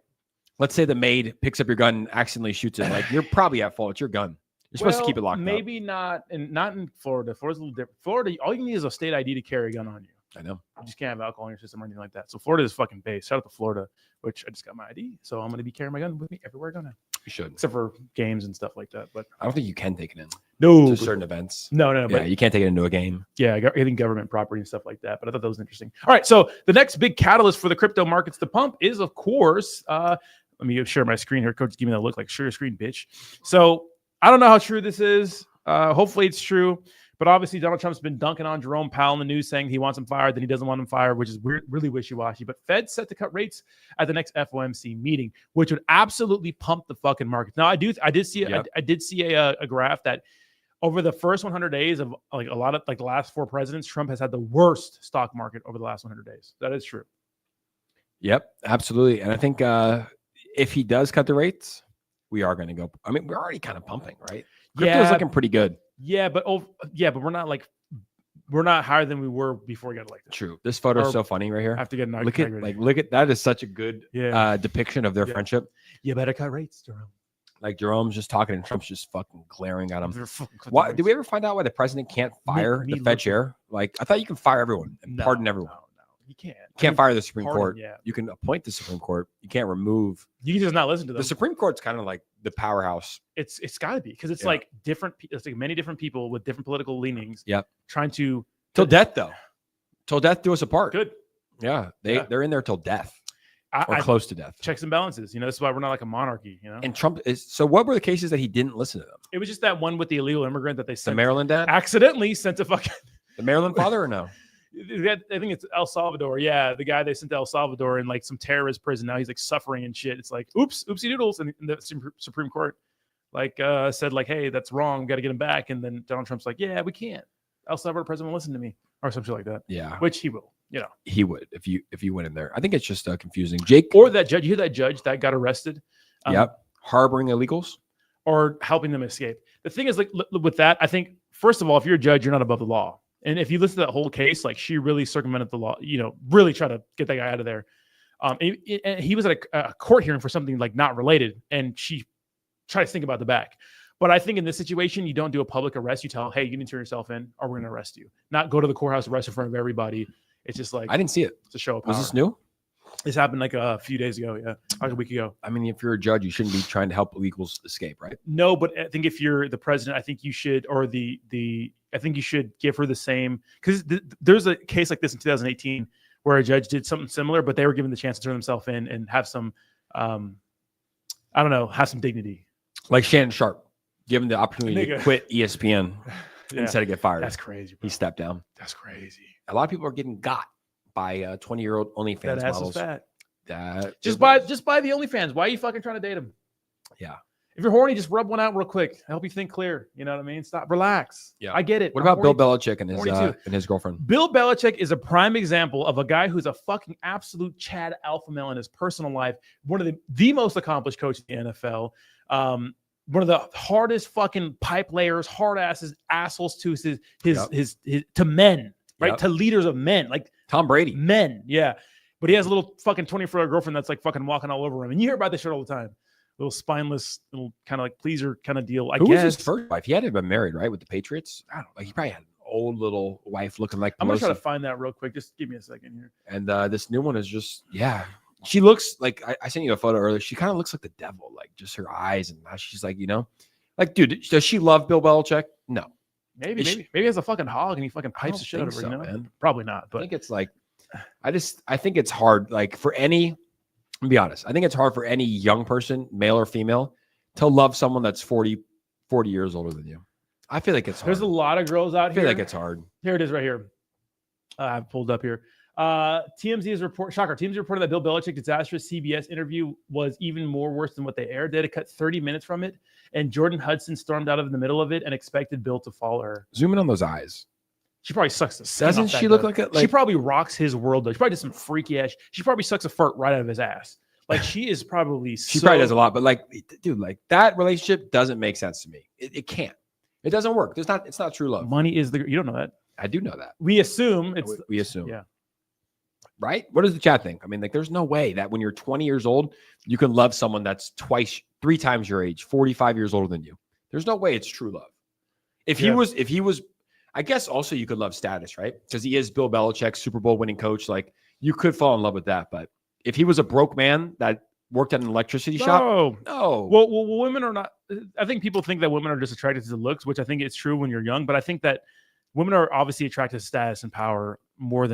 Let's say the maid picks up your gun and accidentally shoots it. Like you're probably at fault. It's your gun. You're supposed to keep it locked up. Maybe not in Florida. Florida's a little different. Florida, all you need is a state ID to carry a gun on you. I know. You just can't have alcohol in your system or anything like that. So Florida is fucking base. Shout out to Florida, which I just got my ID. So I'm going to be carrying my gun with me everywhere I go now. You should. Except for games and stuff like that. But I don't think you can take it in. No. To certain events. No. Yeah, But you can't take it into a game. Yeah, I think government property and stuff like that. But I thought that was interesting. All right. So the next big catalyst for the crypto markets to pump is, of course, let me share my screen here. Coach, give me that look like share your screen, bitch. So I don't know how true this is. Hopefully it's true. But obviously, Donald Trump's been dunking on Jerome Powell in the news, saying he wants him fired, then he doesn't want him fired, which is really wishy-washy. But Fed's set to cut rates at the next FOMC meeting, which would absolutely pump the fucking market. Now, I did see a graph that over the first 100 days of like a lot of like the last 4 presidents, Trump has had the worst stock market over the last 100 days. That is true. Yep, absolutely. And I think if he does cut the rates, we are going to go. I mean, we're already kind of pumping, right? Crypto's looking pretty good. Yeah, but we're not higher than we were before we got elected. True. This photo is so funny right here. I have to get an look at that is such a good depiction of their friendship. You better cut rates, Jerome. Like Jerome's just talking and Trump's just fucking glaring at him. Why did we ever find out why the president can't fire the Fed chair? Like I thought you can fire everyone and pardon everyone. No, you can't. Can't fire the Supreme Court. Yeah. You can appoint the Supreme Court. You can't remove. You can just not listen to them. The Supreme Court's kind of like the powerhouse. It's got to be because it's like different. It's like many different people with different political leanings. Yep. Trying to till death though. Till death do us apart. Good. Yeah. They're in there till death. Or close to death. Checks and balances. This is why we're not like a monarchy. And Trump is. So what were the cases that he didn't listen to them? It was just that one with the illegal immigrant that they sent. The Maryland dad accidentally sent to fucking the Maryland father or no? I think it's El Salvador. Yeah, the guy they sent to El Salvador in like some terrorist prison. Now he's like suffering and shit. It's like, oopsie doodles. And the Supreme Court said like, hey, that's wrong. We got to get him back. And then Donald Trump's like, yeah, we can't. El Salvador president will listen to me or something like that. Yeah, which he will. He would if you went in there. I think it's just confusing. Jake or that judge. You hear that judge that got arrested? Harboring illegals or helping them escape. The thing is, like with that, I think first of all, if you're a judge, you're not above the law. And if you listen to that whole case, like she really circumvented the law, really try to get that guy out of there. And he was at a court hearing for something like not related, and she tried to think about the back. But I think in this situation, you don't do a public arrest. You tell, hey, you need to turn yourself in, or we're going to arrest you. Not go to the courthouse, arrest in front of everybody. It's just like I didn't see it. It's a show of power. Was this new? This happened like a few days ago. Yeah, like a week ago. I mean, if you're a judge, you shouldn't be trying to help illegals escape, right? No, but I think if you're the president, I think you should, or I think you should give her the same, because there's a case like this in 2018 where a judge did something similar, but they were given the chance to turn themselves in and have some, have some dignity. Like Shannon Sharp, given the opportunity to quit ESPN instead of get fired. That's crazy, bro. He stepped down. That's crazy. A lot of people are getting got by 20-year-old OnlyFans that models. Fat. Just buy the OnlyFans. Why are you fucking trying to date him? Yeah. If you're horny, just rub one out real quick. Help you think clear. You know what I mean? Stop. Relax. Yeah. I get it. What about Bill Belichick and his girlfriend? Bill Belichick is a prime example of a guy who's a fucking absolute Chad alpha male in his personal life. One of the most accomplished coaches in the NFL. One of the hardest fucking pipe layers, hard assholes to his to men, right? Yep. To leaders of men, like Tom Brady. Men, yeah. But he has a little fucking 24-year-old girlfriend that's like fucking walking all over him. And you hear about this shit all the time. Little spineless, little kind of like pleaser kind of deal. Who was his first wife? He had to have been married, right? With the Patriots? I don't know. Like he probably had an old little wife looking like I'm going to try to find that real quick. Just give me a second here. And this new one is just, she looks like I sent you a photo earlier. She kind of looks like the devil, like just her eyes and now she's like, like, dude, does she love Bill Belichick? No. Maybe he has a fucking hog and he fucking pipes the shit out of her, man. Probably not. But I think it's like, I think it's hard, like for any, I'll be honest, I think it's hard for any young person, male or female, to love someone that's 40 years older than you. I feel like it's hard. There's a lot of girls out here. I feel like it's hard. Here it is right here. I've pulled up here. TMZ is reporting that Bill Belichick's disastrous CBS interview was even more worse than what they aired. They had to cut 30 minutes from it, and Jordan Hudson stormed out of the middle of it and expected Bill to follow her. Zoom in on those eyes. She probably sucks the skin Doesn't off that she look guy. like a She probably rocks his world though. She probably does some freaky ass. She probably sucks a fart right out of his ass. Like she is probably. She probably does a lot, but like, dude, like that relationship doesn't make sense to me. It can't. It doesn't work. It's not true love. Money is the. You don't know that. I do know that. We assume it's. We assume. Yeah. Right? What does the chat think? I mean, like, there's no way that when you're 20 years old, you can love someone that's 3 times your age, 45 years older than you. There's no way it's true love. If he was, I guess also you could love status, right? Because he is Bill Belichick, Super Bowl winning coach. Like you could fall in love with that. But if he was a broke man that worked at an electricity shop, no. Well, women are not. I think people think that women are just attracted to the looks, which I think is true when you're young. But I think that women are obviously attracted to status and power more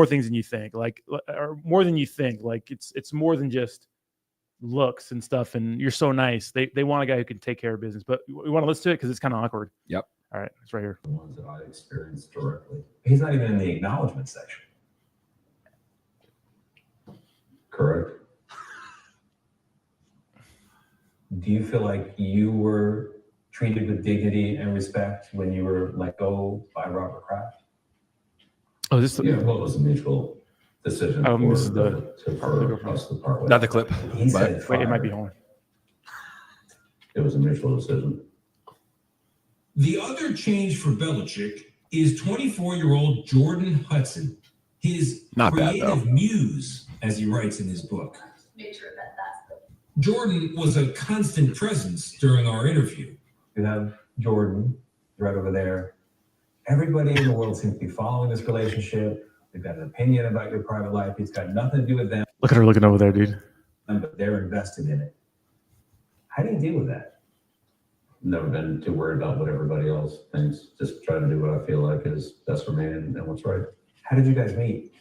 things than you think. Like it's more than just looks and stuff. And you're so nice. They want a guy who can take care of business. But we want to listen to it because it's kind of awkward. Yep. All right, it's right here. The ones that I experienced directly. He's not even in the acknowledgement section. Correct. Do you feel like you were treated with dignity and respect when you were let go by Robert Kraft? Oh, this. Yeah, well, it was a mutual decision. This is for us to part ways. Not the clip. He said, Wait, it might be on. It was a mutual decision. The other change for Belichick is 24-year-old Jordan Hudson, his Not bad, creative though. muse, as he writes in his book. Make sure that that's Jordan was a constant presence during our interview. You have Jordan right over there. Everybody in the world seems to be following this relationship. They've got an opinion about your private life. It's got nothing to do with them, Look at her looking over there, dude. but they're invested in it. How do you deal with that? Never been too worried about what everybody else thinks. Just try to do what I feel like is best for me and what's right. How did you guys meet?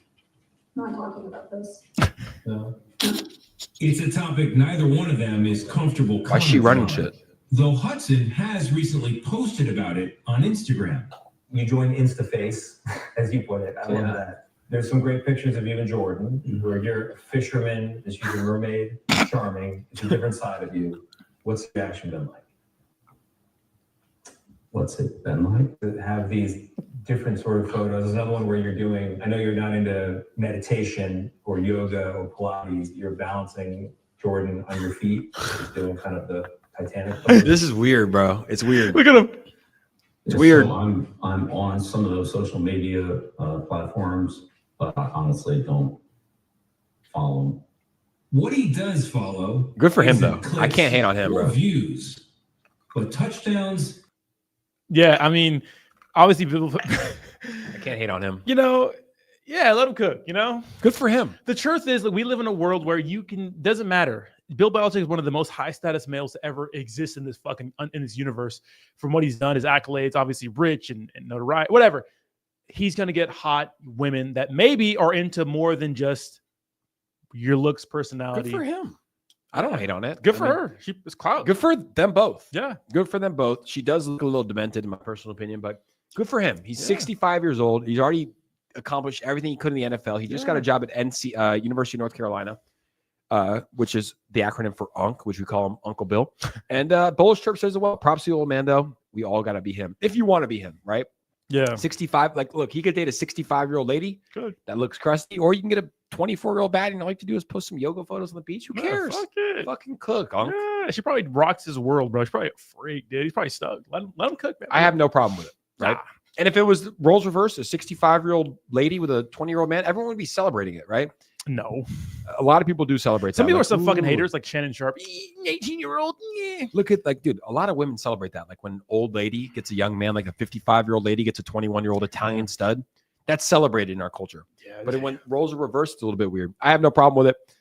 not talking about this. No. It's a topic neither one of them is comfortable Why is she running commenting on. shit? Though Hudson has recently posted about it on Instagram. You joined InstaFace, as you put it. I love Yeah. that. There's some great pictures of you and Jordan, where you're a fisherman, she's a mermaid, charming. It's a different side of you. What's the reaction been like? What's it been like? To have these different sort of photos. There's another one where you're doing, I know you're not into meditation or yoga or Pilates. You're balancing Jordan on your feet, just doing kind of the Titanic pose. This is weird, bro. It's weird. Look at him. It's weird. So I'm on some of those social media platforms, but I honestly don't follow them. What he does follow. Good for him, isn't though. clicks I can't hate on him, or bro. views, but touchdowns. Yeah, I mean, obviously, people, I can't hate on him. yeah, let him cook. Good for him. The truth is that we live in a world where doesn't matter. Bill Belichick is one of the most high status males to ever exist in this universe. From what he's done, his accolades, obviously rich and notoriety, whatever. He's going to get hot women that maybe are into more than just your looks, personality. Good for him. I don't hate on it. Good for her. She was clout. Good for them both. Yeah. Good for them both. She does look a little demented, in my personal opinion, but good for him. He's Yeah. 65 years old. He's already accomplished everything he could in the NFL. He just got a job at University of North Carolina, which is the acronym for UNC, which we call him Uncle Bill. And Bullish Chirp says, well, props to the old man, though. We all got to be him. If you want to be him, right? Yeah. 65. Like, look, he could date a 65-year-old lady Good. that looks crusty, or you can get a 24-year-old baddie and all you have to do is post some yoga photos on the beach. Who Yeah, cares? fuck it. Fucking cook, Unc. Yeah, she probably rocks his world, bro. She's probably a freak, dude. He's probably stoked. Let him cook, man. I have no problem with it, right? Nah. And if it was roles reversed, a 65-year-old lady with a 20-year-old man, everyone would be celebrating it, right? No. A lot of people do celebrate Some that. people Like, are some fucking ooh. haters, like Shannon Sharp. 18-year-old. Yeah. Look at, like, dude, a lot of women celebrate that. Like when an old lady gets a young man, like a 55-year-old lady gets a 21-year-old Italian stud. That's celebrated in our culture. Yeah. But when roles are reversed, it's a little bit weird. I have no problem with it.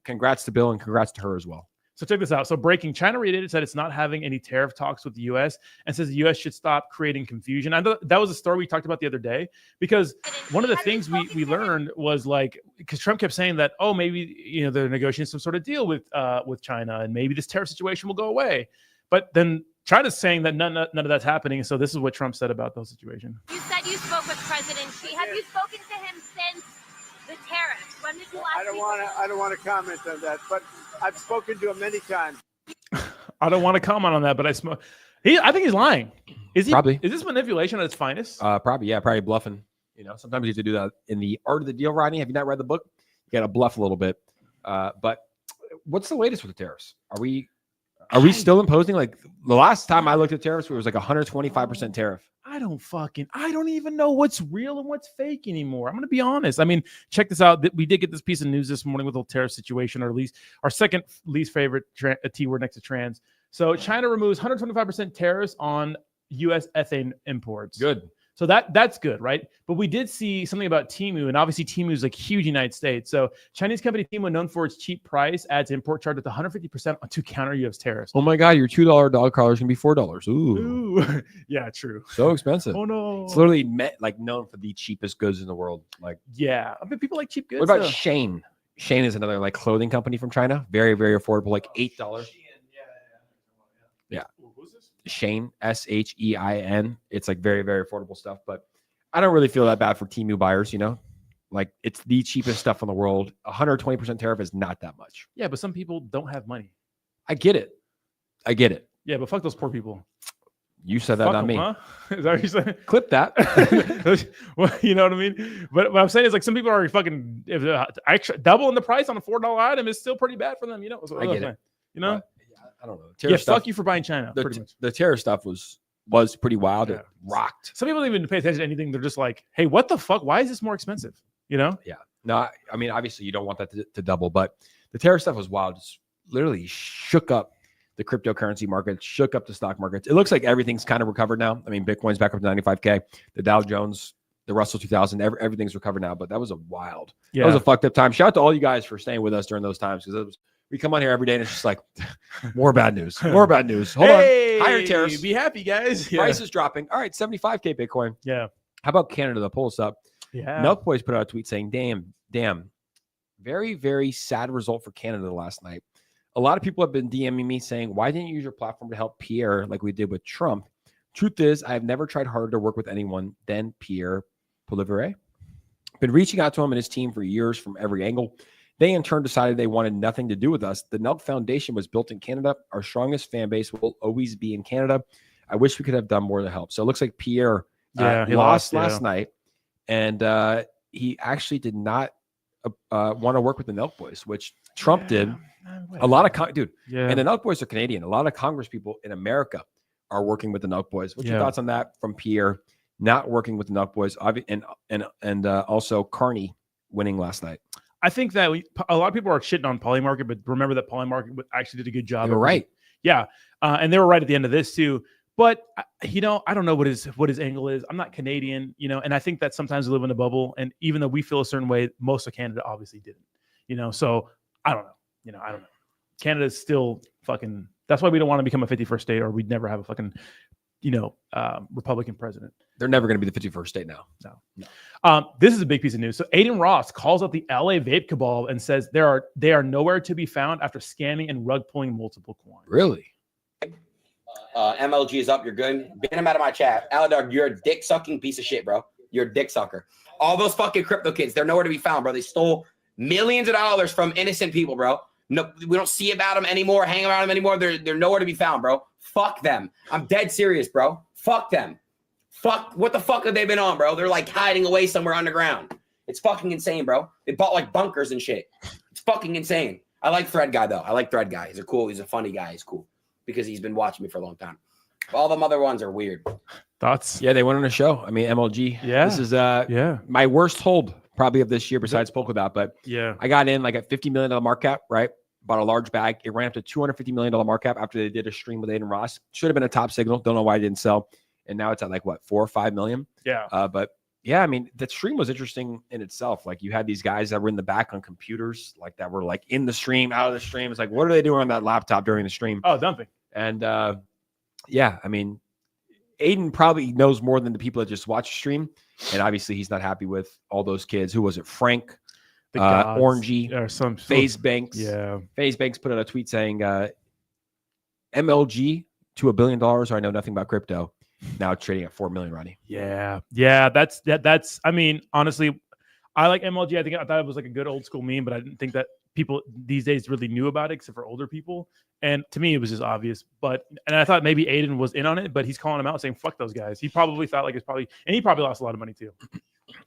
Congrats to Bill and congrats to her as well. So check this out. So breaking, China reiterated said it's not having any tariff talks with the U.S. and says the U.S. should stop creating confusion. I thought that was a story we talked about the other day, because one of the things we learned was like, because Trump kept saying that, oh, maybe they're negotiating some sort of deal with China and maybe this tariff situation will go away. But then China's saying that none of that's happening. So this is what Trump said about the situation. You said you spoke with President Xi. Have you spoken to him since the tariffs? When did you last I don't want to comment on that, but I've spoken to him many times. I don't want to comment on that, but I think he's lying. Is he? Probably. Is this manipulation at its finest? Probably bluffing. Sometimes you have to do that in the art of the deal, Rodney. Have you not read the book? You got to bluff a little bit. But what's the latest with the tariffs? Are we still imposing? Like the last time I looked at tariffs, it was like 125% tariff. I don't even know what's real and what's fake anymore. I'm going to be honest. I mean, check this out. We did get this piece of news this morning with the tariff situation, or at least our second least favorite T word next to trans. So China removes 125% tariffs on U.S. ethane imports. Good. So that's good, right? But we did see something about Temu, and obviously Temu is like huge in the United States. So Chinese company Temu, known for its cheap price, adds import charge at 150% to counter U.S. tariffs. Oh my God, your $2 dog collar is gonna be $4. Ooh. Yeah, true. So expensive. Oh no. It's literally known for the cheapest goods in the world. Like, yeah, I mean, people like cheap goods. what about though. Shane? Shane is another like clothing company from China. Very, very affordable, like $8. Yeah. Who's this? Shane, Shein. It's like very, very affordable stuff. But I don't really feel that bad for Temu buyers, Like it's the cheapest stuff in the world. 120% tariff is not that much. Yeah, but some people don't have money. I get it. Yeah, but fuck those poor people. You said that, Fuck not them, me. huh? Is that what you're saying? Clip that. Well, you know what I mean? But what I'm saying is like some people are fucking extra doubling the price on a $4 item is still pretty bad for them. I get it. But, I don't know. yeah, Tariff stuff, fuck you for buying China. Pretty much. the tariff stuff was pretty wild. Yeah. It rocked. Some people don't even pay attention to anything. They're just like, hey, what the fuck? Why is this more expensive? Yeah. No, I mean, obviously you don't want that to double, but the tariff stuff was wild. Just literally shook up the cryptocurrency market, shook up the stock markets. It looks like everything's kind of recovered now. I mean, Bitcoin's back up to 95K. The Dow Jones, the Russell 2000, everything's recovered now. But that was that was a fucked up time. Shout out to all you guys for staying with us during those times, because we come on here every day and it's just like more bad news, more bad news. Hold on, higher tariffs. Be happy, guys. Yeah. Price is dropping. All right, 75K Bitcoin. Yeah. How about Canada? The pull us up. Yeah. Milk Boys put out a tweet saying, damn, very, very sad result for Canada last night. A lot of people have been DMing me saying, why didn't you use your platform to help Pierre like we did with Trump? Truth is, I have never tried harder to work with anyone than Pierre Poilievre. Been reaching out to him and his team for years from every angle. They in turn decided they wanted nothing to do with us. The Nelk Foundation was built in Canada. Our strongest fan base will always be in Canada. I wish we could have done more to help. So it looks like Pierre he lost last night, and he actually did not want to work with the Nelk Boys, which Trump did. A lot of and the Nelk Boys are Canadian. A lot of Congress people in America are working with the Nelk Boys. What's your thoughts on that from Pierre not working with the Nelk Boys, and also Carney winning last night? I think that a lot of people are shitting on Polymarket, but remember that Polymarket actually did a good job. They were right. Yeah, and they were right at the end of this too. But I don't know what his angle is. I'm not Canadian, and I think that sometimes we live in a bubble. And even though we feel a certain way, most of Canada obviously didn't. So I don't know. I don't know. Canada's still fucking. That's why we don't want to become a 51st state, or we'd never have a fucking, Republican president. They're never going to be the 51st state now. No. This is a big piece of news. So Adin Ross calls out the LA vape cabal and says they are nowhere to be found after scamming and rug pulling multiple coins. Really? MLG is up. You're good. Ban him out of my chat. Aladar, you're a dick sucking piece of shit, bro. You're a dick sucker. All those fucking crypto kids, they're nowhere to be found, bro. They stole millions of dollars from innocent people, bro. No, we don't see about them anymore, hang around them anymore. They're nowhere to be found, bro. Fuck them. I'm dead serious, bro. Fuck them. Fuck. What the fuck have they been on, bro? They're like hiding away somewhere underground. It's fucking insane, bro. They bought like bunkers and shit. It's fucking insane. I like Thread Guy, though. I like Thread Guy. He's a funny guy. He's cool because he's been watching me for a long time. All the other ones are weird. Thoughts? Yeah, they went on a show. I mean, MLG. Yeah. This is my worst hold probably of this year besides Polkadot. But yeah, I got in like at $50 million market cap, right? Bought a large bag. It ran up to $250 million market cap after they did a stream with Adin Ross. Should have been a top signal. Don't know why it didn't sell. And now it's at like what, 4 or 5 million. Yeah. But Yeah, I mean, that stream was interesting in itself. Like, you had these guys that were in the back on computers, like that were like in the stream, out of the stream. It's like, what are they doing on that laptop during the stream? Oh, dumping. And yeah, I mean, Aiden probably knows more than the people that just watch the stream. And obviously, he's not happy with all those kids. Who was it? Frank, Orangey, or some FaZe Banks. Yeah, FaZe Banks put out a tweet saying, MLG to $1 billion. I know nothing about crypto. Now it's trading at 4 million, Ronnie. Yeah. That's. I mean, honestly, I like MLG. I thought it was like a good old school meme, but I didn't think that people these days really knew about it, except for older people. And to me, it was just obvious. And I thought maybe Aiden was in on it, but he's calling him out, saying "fuck those guys." He probably felt like and he probably lost a lot of money too.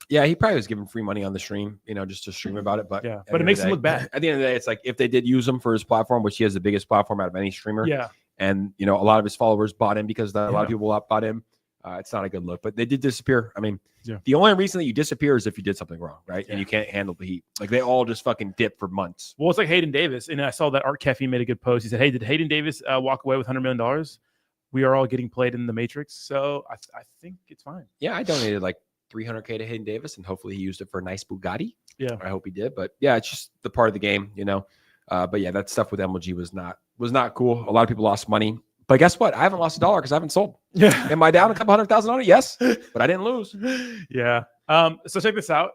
Yeah, he probably was giving free money on the stream, just to stream about it. But yeah, but it makes him look bad. At the end of the day, it's like if they did use him for his platform, which he has the biggest platform out of any streamer. Yeah. And a lot of his followers bought him because a lot of people bought him. It's not a good look, but they did disappear. I mean, the only reason that you disappear is if you did something wrong, right? And you can't handle the heat. Like, they all just fucking dip for months. Well, it's like Hayden Davis, and I saw that Art Keffy made a good post. He said, "Hey, did Hayden Davis walk away with $100 million? We are all getting played in the Matrix, so I think it's fine." Yeah, I donated like $300K to Hayden Davis, and hopefully he used it for a nice Bugatti. Yeah, I hope he did. But yeah, it's just the part of the game, But yeah, that stuff with MLG was not cool. A lot of people lost money. But guess what? I haven't lost $1 because I haven't sold. Yeah. Am I down a couple $100,000 on it? Yes, but I didn't lose. Yeah. So check this out.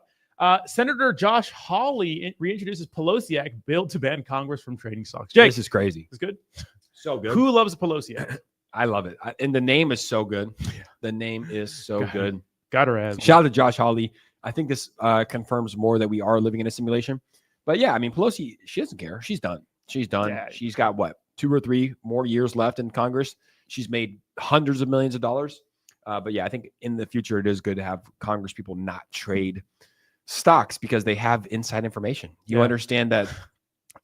Senator Josh Hawley reintroduces Pelosi Act bill to ban Congress from trading stocks. Jake, this is crazy. It's good. So good. Who loves Pelosi Act? I love it. And the name is so good. The name is so good. Got her ass. Shout out to Josh Hawley. I think this confirms more that we are living in a simulation. But yeah, I mean, Pelosi, she doesn't care. She's done. She's done. Yeah. She's got what? 2 or 3 more years left in Congress. She's made hundreds of millions of dollars. But yeah, I think in the future, it is good to have Congress people not trade stocks because they have inside information. You understand that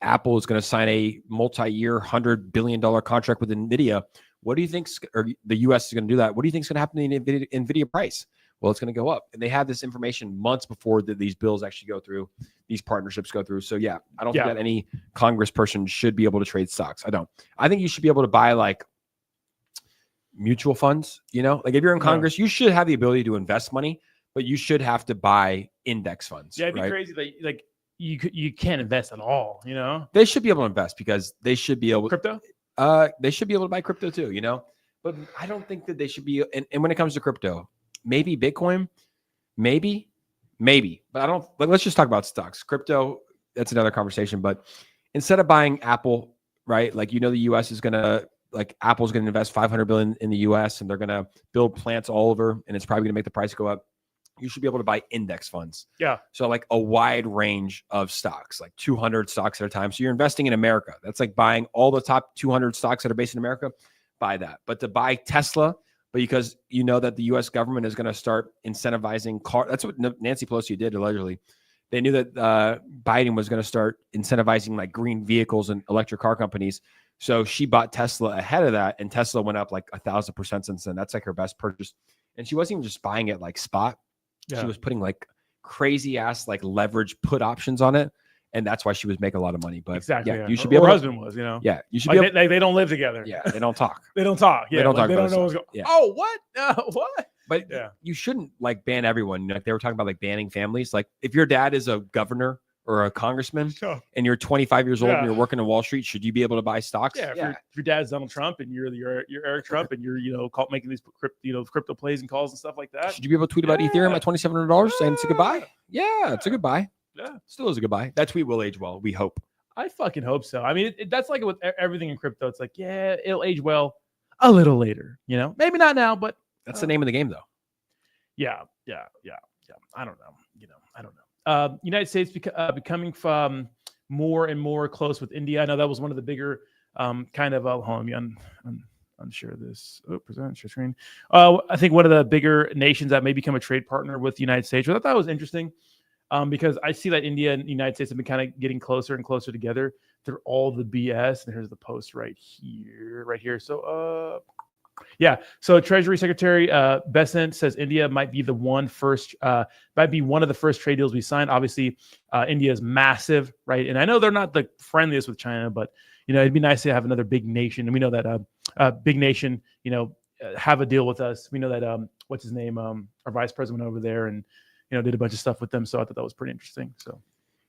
Apple is going to sign a multi-year $100 billion contract with NVIDIA. What do you think, or the U.S. is going to do that? What do you think is going to happen to the NVIDIA price? Well, it's going to go up. And they have this information months before these bills actually go through, these partnerships go through. So yeah, I don't think that any Congress person should be able to trade stocks. I don't. I think you should be able to buy like mutual funds, like if you're in Congress, you should have the ability to invest money, but you should have to buy index funds. Yeah, it'd be crazy that like you can't invest at all, They should be able to invest because they should be able crypto. They should be able to buy crypto too, but I don't think that they should be. And when it comes to crypto, maybe Bitcoin, maybe, but I don't like, let's just talk about stocks. Crypto, that's another conversation, but instead of buying Apple, right? Like, the US is going to, like, Apple's going to invest $500 billion in the US and they're going to build plants all over and it's probably going to make the price go up. You should be able to buy index funds. Yeah. So like a wide range of stocks, like 200 stocks at a time. So you're investing in America. That's like buying all the top 200 stocks that are based in America, buy that. But to buy Tesla, but because that the U.S. government is going to start incentivizing car. That's what Nancy Pelosi did, allegedly. They knew that Biden was going to start incentivizing like green vehicles and electric car companies. So she bought Tesla ahead of that, and Tesla went up like 1,000% since then. That's like her best purchase. And she wasn't even just buying it like spot. Yeah. She was putting like crazy ass like leverage put options on it. And that's why she was making a lot of money. But exactly, you should be able. Her husband was, Yeah, you should like be able. They don't live together. Yeah, they don't talk. They don't talk. Yeah, they don't talk. They about don't know what's going. Yeah. Oh, what? What? But you shouldn't like ban everyone. Like they were talking about like banning families. Like if your dad is a governor or a congressman and you're 25 years old and you're working in Wall Street, should you be able to buy stocks? Yeah. If your dad's Donald Trump and you're Eric Trump and you're making these crypto plays and calls and stuff like that. Should you be able to tweet about Ethereum at $2,700 saying it's a goodbye? Yeah, it's a goodbye. Yeah, still is a goodbye. That tweet will age well. We hope. I fucking hope so. I mean, that's like with everything in crypto. It's like, yeah, it'll age well a little later. Maybe not now, but that's the name of the game, though. Yeah. I don't know. United States becoming more and more close with India. I know that was one of the bigger kind of. Hold on, let me unshare this. Present share screen. I think one of the bigger nations that may become a trade partner with the United States. Which I thought was interesting. Because I see that India and the United States have been kind of getting closer and closer together through all the BS. And here's the post right here. So, So Treasury Secretary Besant says India might be one of the first trade deals we signed. Obviously, India is massive, right? And I know they're not the friendliest with China, but it'd be nice to have another big nation. And we know that big nation, have a deal with us. We know that what's his name, our vice president went over there and did a bunch of stuff with them. So I thought that was pretty interesting. So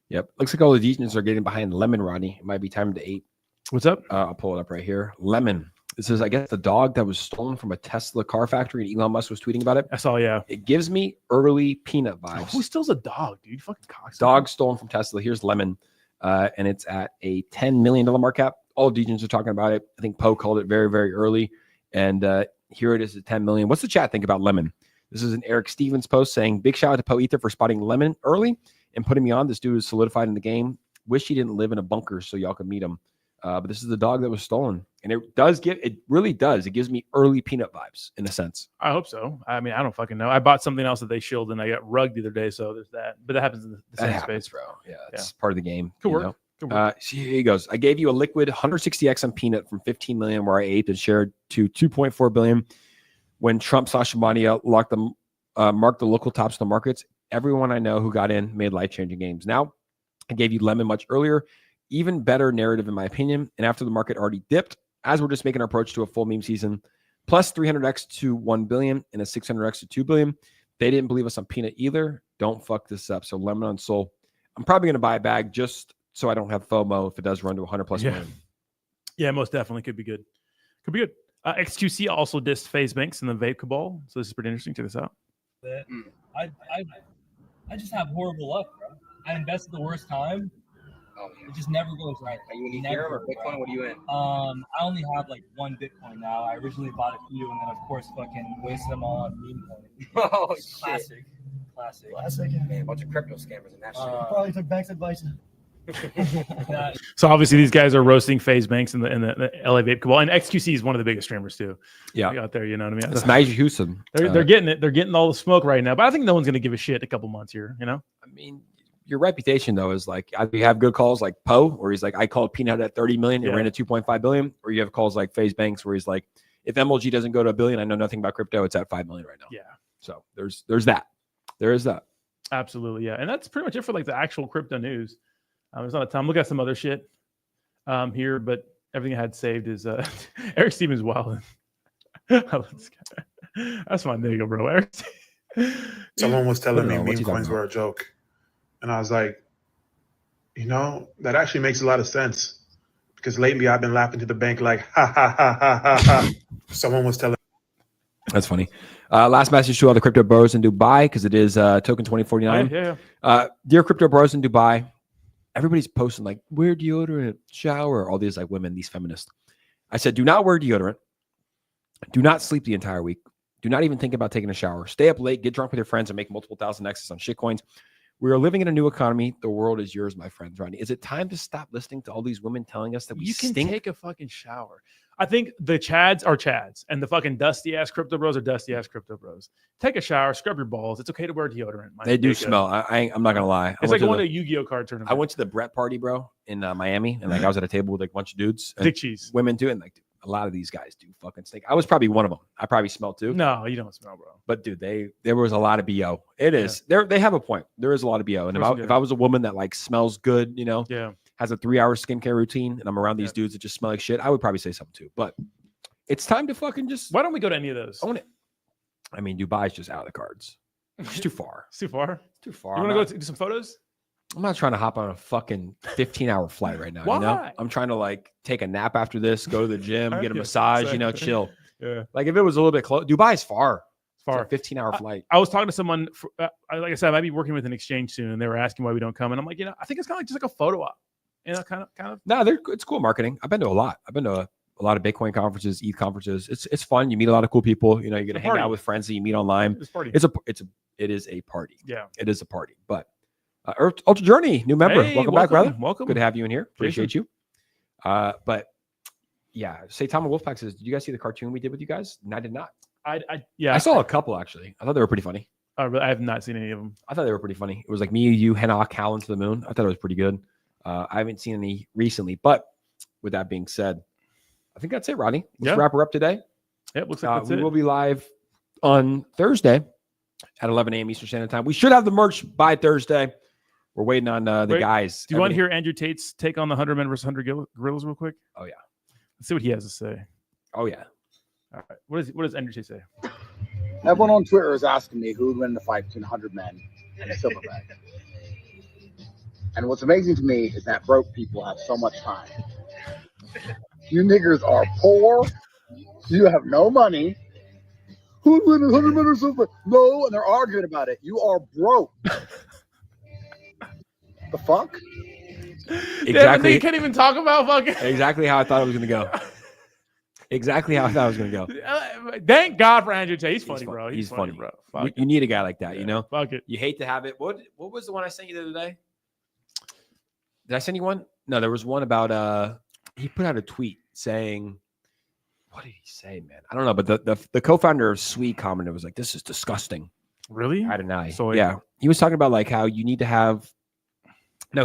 Yep, looks like all the Degens are getting behind Lemon, Rodney. It might be time to eat. what's up? I'll pull it up right here. Lemon. This is, I guess, the dog that was stolen from a Tesla car factory, and Elon Musk was tweeting about it. I saw, yeah. It gives me early Peanut vibes. Who steals a dog, dude? You fucking cocksucker. Dog stolen from Tesla. Here's Lemon, and it's at a $10 million market cap. All Degens are talking about it. I think Poe called it very, very early, and here it is at $10 million. What's the chat think about Lemon? This is an Eric Stevens post saying, big shout out to Poe Ether for spotting Lemon early and putting me on. This dude is solidified in the game. Wish he didn't live in a bunker so y'all could meet him. But this is the dog that was stolen. And it really does. It gives me early Peanut vibes in a sense. I hope so. I mean, I don't fucking know. I bought something else that they shielded and I got rugged the other day. So there's that. But that happens in the same Happens, space. bro. Yeah, it's part of the game. Good you work. know? Good work. See, here he goes. I gave you a liquid 160x on Peanut from 15 million where I aped and shared to 2.4 billion when Trump / Shimania marked the local tops of the markets. Everyone I know who got in made life-changing games. Now, I gave you Lemon much earlier. Even better narrative, in my opinion. And after the market already dipped, as we're just making our approach to a full meme season, plus 300x to 1 billion and a 600x to 2 billion. They didn't believe us on Peanut either. Don't fuck this up. So Lemon on Soul. I'm probably going to buy a bag just so I don't have FOMO if it does run to 100 plus million. Yeah, most definitely could be good. Could be good. XQC also dissed FaZe Banks in the vape cabal. So this is pretty interesting. Check this out. I just have horrible luck, bro. I invested the worst time. It just never goes right. Are you in Ethereum or Bitcoin? What are you in? I only have like one Bitcoin now. I originally bought a few and then of course fucking wasted them all on meme coin. Oh, Classic. Man, a bunch of crypto scammers in that shit. Probably took Banks' advice. So obviously these guys are roasting FaZe Banks in the LA vape cabal, and XQC is one of the biggest streamers too. Yeah, out there, you know what I mean. It's Nigel Houston. They're getting it. They're getting all the smoke right now, but I think no one's going to give a shit in a couple months here. You know, I mean, your reputation though is like either you have good calls like Poe, where he's like, I called Peanut at 30 million, it ran at 2.5 billion, or you have calls like FaZe Banks where he's like, if MLG doesn't go to $1 billion, I know nothing about crypto, it's at 5 million right now. Yeah. So there's that. There is that. Absolutely, yeah, and that's pretty much it for like the actual crypto news. There's not a ton. Look at some other shit here, but everything I had saved is Eric Stevens Wild. That's my nigga, bro. Eric. Someone was telling me meme coins were a joke. And I was like, that actually makes a lot of sense. Because lately I've been laughing to the bank like, ha, ha, ha, ha, ha, ha. Someone was telling. That's funny. Last message to all the crypto bros in Dubai, because it is token 2049. Yeah. Dear crypto bros in Dubai, everybody's posting like, wear deodorant, shower, all these like women, these feminists. I said, do not wear deodorant. Do not sleep the entire week. Do not even think about taking a shower. Stay up late, get drunk with your friends, and make multiple thousand X's on shitcoins. We are living in a new economy. The world is yours, my friends. Rodney, is it time to stop listening to all these women telling us that we can stink? Take a fucking shower? I think the Chads are Chads, and the fucking dusty ass crypto bros are dusty ass crypto bros. Take a shower, scrub your balls. It's okay to wear deodorant. They do smell. I'm not gonna lie. It's like going to a Yu-Gi-Oh card tournament. I went to the Brett party, bro, in Miami, and like I was at a table with like a bunch of dudes, dick cheese, women too, and like a lot of these guys do fucking stink. I was probably one of them. I probably smell too. No, you don't smell, bro. But dude, there was a lot of BO. It is. They have a point. There is a lot of BO. And if I was a woman that like smells good, has a 3-hour skincare routine, and I'm around these dudes that just smell like shit, I would probably say something too. But it's time to fucking just. Why don't we go to any of those? Own it. I mean, Dubai's just out of the cards. It's too far. It's too far. It's too far. You want to go do some photos? I'm not trying to hop on a fucking 15-hour flight right now. Why? You know? I'm trying to like take a nap after this, go to the gym, get a massage, chill. Yeah. Like if it was a little bit close, Dubai's far. It's far. It's a 15-hour flight. I was talking to someone, like I said, I might be working with an exchange soon, and they were asking why we don't come. And I'm like, I think it's kind of like just like a photo op. Kind of. No, it's cool marketing. I've been to a lot. I've been to a lot of Bitcoin conferences, ETH conferences. It's fun. You meet a lot of cool people. You get to hang out with friends that you meet online. It is a party. Yeah. It is a party. But Ultra Journey, new member. Hey, welcome back, brother. Welcome. Good to have you in here. Appreciate you. But yeah, say Tom Wolfpack says, did you guys see the cartoon we did with you guys? And I did not. I saw a couple actually. I thought they were pretty funny. I have not seen any of them. I thought they were pretty funny. It was like me, you, Henok, Howlin' to the Moon. I thought it was pretty good. I haven't seen any recently, but with that being said, I think that's it, Rodney. Let's wrap her up today. Yeah, looks like that's we will be live on Thursday at 11 a.m. Eastern Standard Time. We should have the merch by Thursday. We're waiting on the guys. Do you want to hear Andrew Tate's take on the 100 men versus 100 gorillas real quick? Oh, yeah. Let's see what he has to say. Oh, yeah. All right. What does Enderche say? Everyone on Twitter is asking me who would win the fight between 100 men and a silverback. And what's amazing to me is that broke people have so much time. You niggers are poor. You have no money. Who's winning 100 men or silverback? No, and they're arguing about it. You are broke. The fuck? Exactly. You can't even talk about fucking. Exactly how I thought it was gonna go. Exactly how I thought it was gonna go. Thank God for Andrew Tate. He's funny, bro. He's funny, bro. You need a guy like that, you know. Fuck it. You hate to have it. What was the one I sent you the other day? Did I send you one? No, there was one about he put out a tweet saying, what did he say, man? I don't know, but the co-founder of Sweet commented, was like, this is disgusting. Really? I don't know. So yeah. He was talking about like how you need to have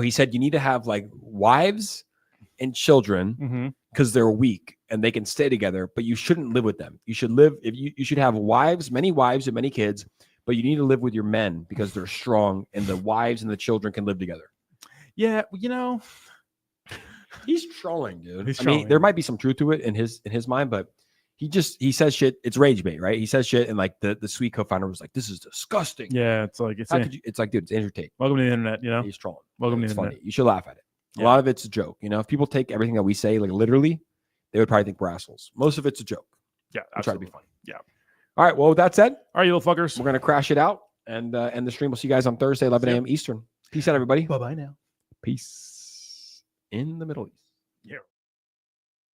he said you need to have like wives and children because they're weak and they can stay together, but you shouldn't live with them. You should live you should have many wives and many kids, but you need to live with your men because they're strong and the wives and the children can live together. Yeah, you know, he's trolling, dude. He's I mean, trolling. there might be some truth to it in his mind, but he says shit. It's rage bait, right? He says shit, and like the Sweet co-founder was like, "This is disgusting." Yeah, it's like it's like, dude, it's Andrew Tate. Welcome to the internet. You know, he's trolling. Welcome it's to the funny. internet. You should laugh at it. A lot of it's a joke. You know, if people take everything that we say like literally, they would probably think we're assholes. Most of it's a joke. Yeah, we try to be funny. Yeah. All right. Well, with that said, all right, you little fuckers, we're gonna crash it out and end the stream. We'll see you guys on Thursday, 11 a.m. Eastern. Peace out, everybody. Bye bye now. Peace in the Middle East. Yeah.